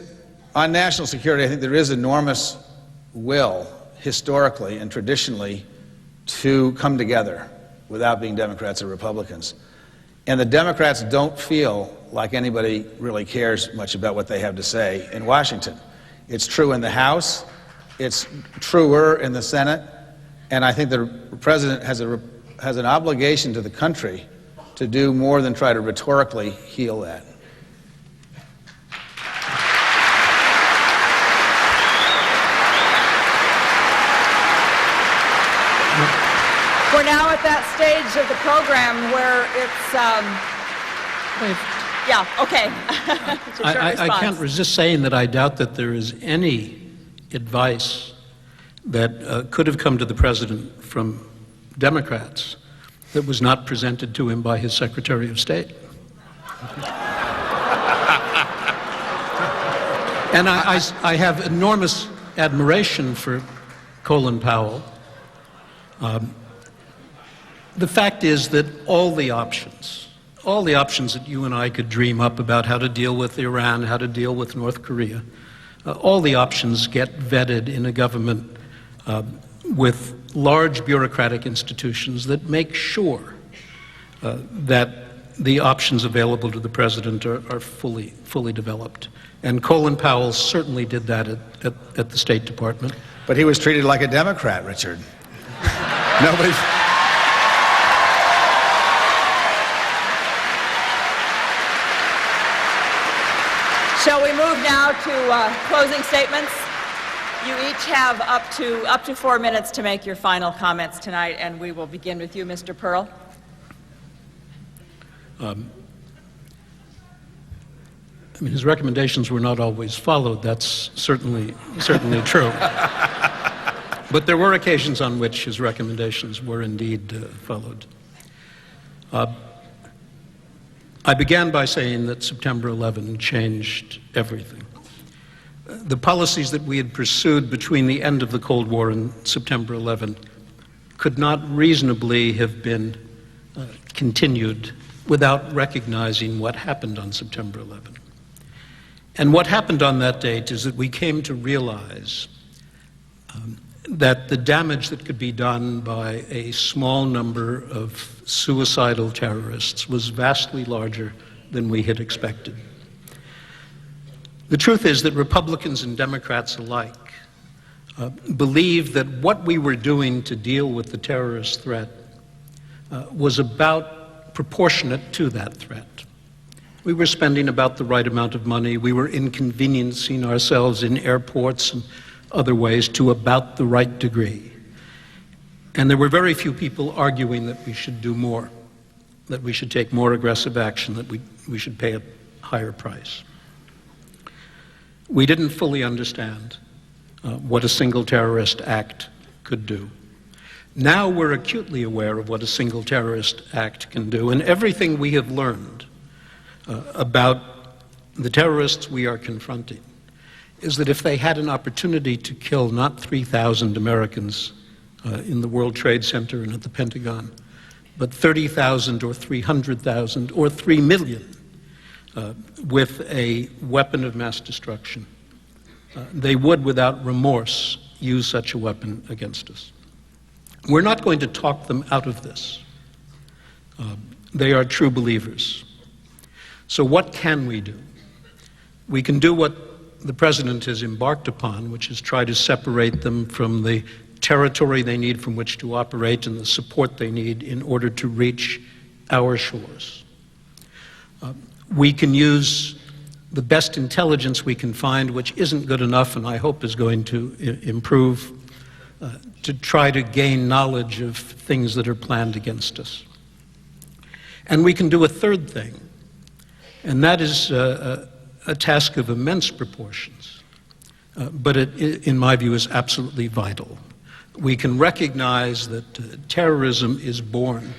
on national security, I think there is enormous will, historically and traditionally, to come together without being Democrats or Republicans. And the Democrats don't feel like anybody really cares much about what they have to say in Washington. It's true in the House, it's truer in the Senate, and I think the president has an obligation to the country to do more than try to rhetorically heal that. We're now at that stage of the program where it's, yeah, okay. It's a short I response. can't resist saying that I doubt that there is any advice that could have come to the president from Democrats that was not presented to him by his Secretary of State. And I have enormous admiration for Colin Powell. The fact is that all the options that you and I could dream up about how to deal with Iran, how to deal with North Korea, all the options get vetted in a government with large bureaucratic institutions that make sure that the options available to the president are fully developed. And Colin Powell certainly did that at the State Department. But he was treated like a Democrat, Richard. Nobody... Shall we move now to closing statements? You each have up to 4 minutes to make your final comments tonight, and we will begin with you, Mr. Perle. I mean, his recommendations were not always followed. That's certainly true. But there were occasions on which his recommendations were indeed followed. I began by saying that September 11 changed everything. The policies that we had pursued between the end of the Cold War and September 11 could not reasonably have been continued without recognizing what happened on September 11. And what happened on that date is that we came to realize that the damage that could be done by a small number of suicidal terrorists was vastly larger than we had expected. The truth is that Republicans and Democrats alike believe that what we were doing to deal with the terrorist threat was about proportionate to that threat. We were spending about the right amount of money. We were inconveniencing ourselves in airports and other ways to about the right degree. And there were very few people arguing that we should do more, that we should take more aggressive action, that we should pay a higher price. We didn't fully understand what a single terrorist act could do. Now we're acutely aware of what a single terrorist act can do, and everything we have learned about the terrorists we are confronting is that if they had an opportunity to kill not 3,000 Americans in the World Trade Center and at the Pentagon, but 30,000 or 300,000 or 3 million with a weapon of mass destruction, they would, without remorse, use such a weapon against us. We're not going to talk them out of this. They are true believers. So what can we do? We can do what the president has embarked upon, which is try to separate them from the territory they need from which to operate and the support they need in order to reach our shores. We can use the best intelligence we can find, which isn't good enough and I hope is going to improve, to try to gain knowledge of things that are planned against us. And we can do a third thing, and that is a task of immense proportions. but it, in my view, is absolutely vital. We can recognize that terrorism is born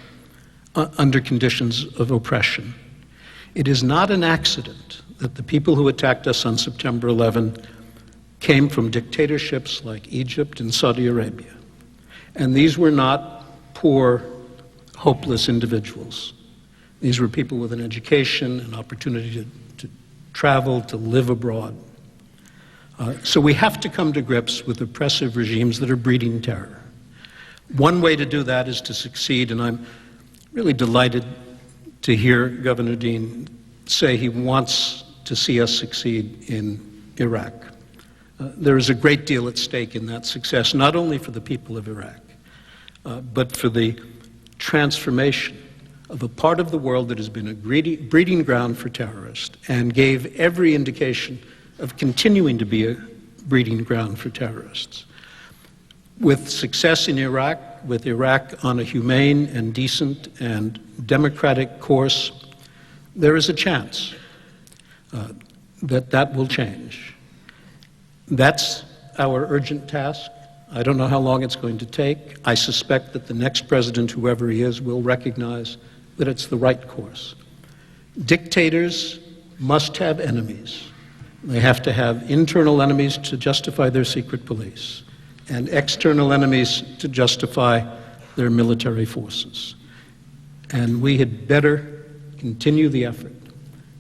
under conditions of oppression. It is not an accident that the people who attacked us on September 11 came from dictatorships like Egypt and Saudi Arabia. And these were not poor, hopeless individuals. These were people with an education, an opportunity to travel, to live abroad. So we have to come to grips with oppressive regimes that are breeding terror. One way to do that is to succeed, and I'm really delighted to hear Governor Dean say he wants to see us succeed in Iraq. There is a great deal at stake in that success, not only for the people of Iraq, but for the transformation of a part of the world that has been a breeding ground for terrorists and gave every indication of continuing to be a breeding ground for terrorists. With success in Iraq, with Iraq on a humane and decent and democratic course, there is a chance that will change. That's our urgent task. I don't know how long it's going to take. I suspect that the next president, whoever he is, will recognize that it's the right course. Dictators must have enemies. They have to have internal enemies to justify their secret police and external enemies to justify their military forces. And we had better continue the effort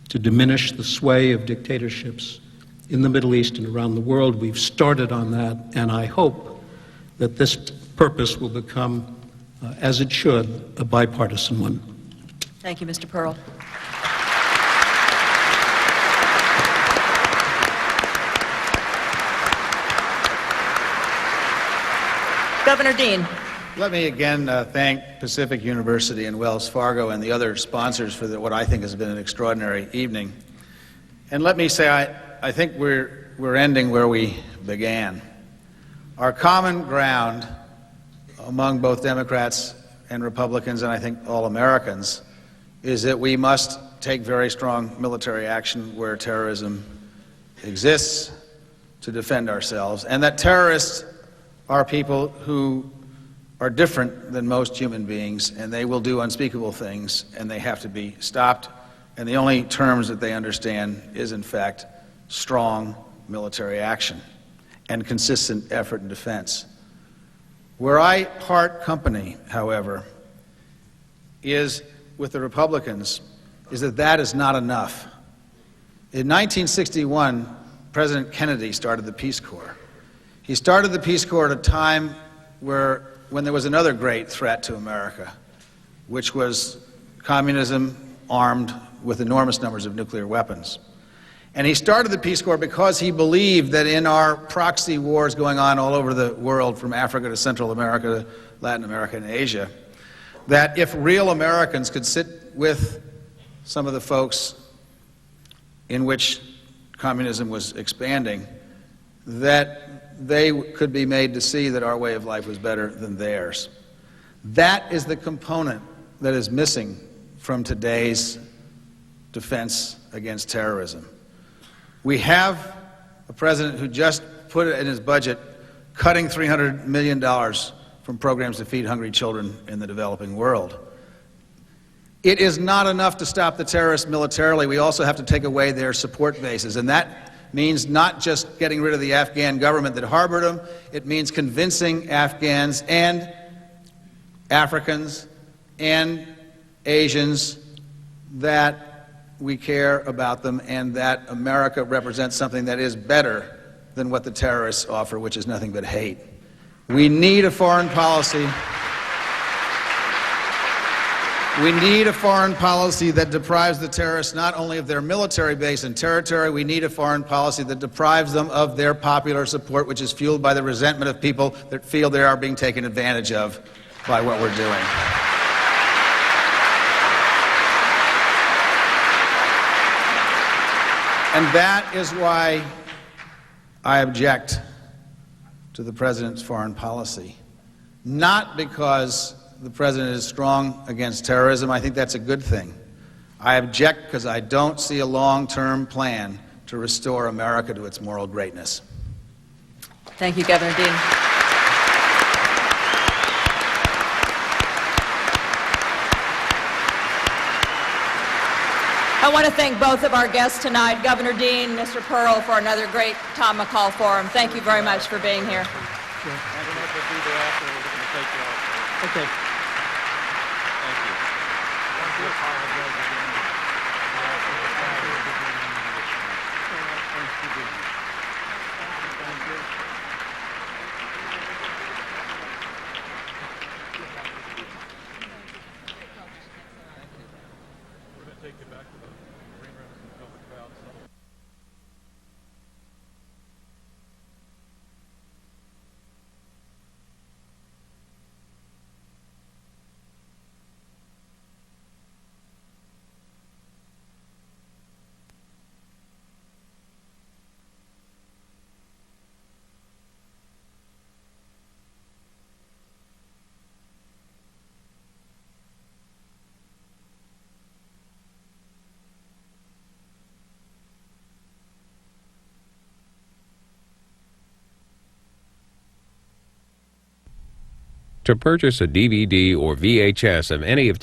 to diminish the sway of dictatorships in the Middle East and around the world. We've started on that, and I hope that this purpose will become, as it should, a bipartisan one. Thank you, Mr. Perle. Governor Dean. Let me again thank Pacific University and Wells Fargo and the other sponsors for what I think has been an extraordinary evening. And let me say, I think we're ending where we began. Our common ground among both Democrats and Republicans, and I think all Americans, is that we must take very strong military action where terrorism exists to defend ourselves, and that terrorists are people who are different than most human beings, and they will do unspeakable things, and they have to be stopped. And the only terms that they understand is, in fact, strong military action and consistent effort in defense. Where I part company, however, is with the Republicans, is that that is not enough. In 1961, President Kennedy started the Peace Corps. He started the Peace Corps at a time when there was another great threat to America, which was communism armed with enormous numbers of nuclear weapons. And he started the Peace Corps because he believed that in our proxy wars going on all over the world, from Africa to Central America to Latin America and Asia, that if real Americans could sit with some of the folks in which communism was expanding, that they could be made to see that our way of life was better than theirs. That is the component that is missing from today's defense against terrorism. We have a president who just put it in his budget, cutting $300 million from programs to feed hungry children in the developing world. It is not enough to stop the terrorists militarily. We also have to take away their support bases, and that means not just getting rid of the Afghan government that harbored them. It means convincing Afghans and Africans and Asians that we care about them and that America represents something that is better than what the terrorists offer, which is nothing but hate. We need a foreign policy. We need a foreign policy that deprives the terrorists not only of their military base and territory, we need a foreign policy that deprives them of their popular support, which is fueled by the resentment of people that feel they are being taken advantage of by what we're doing. And that is why I object to the president's foreign policy. Not because the president is strong against terrorism. I think that's a good thing. I object because I don't see a long-term plan to restore America to its moral greatness. Thank you, Governor Dean. I want to thank both of our guests tonight, Governor Dean, Mr. Perle, for another great Tom McCall Forum. Thank you very much for being here. Okay. To purchase a DVD or VHS of any of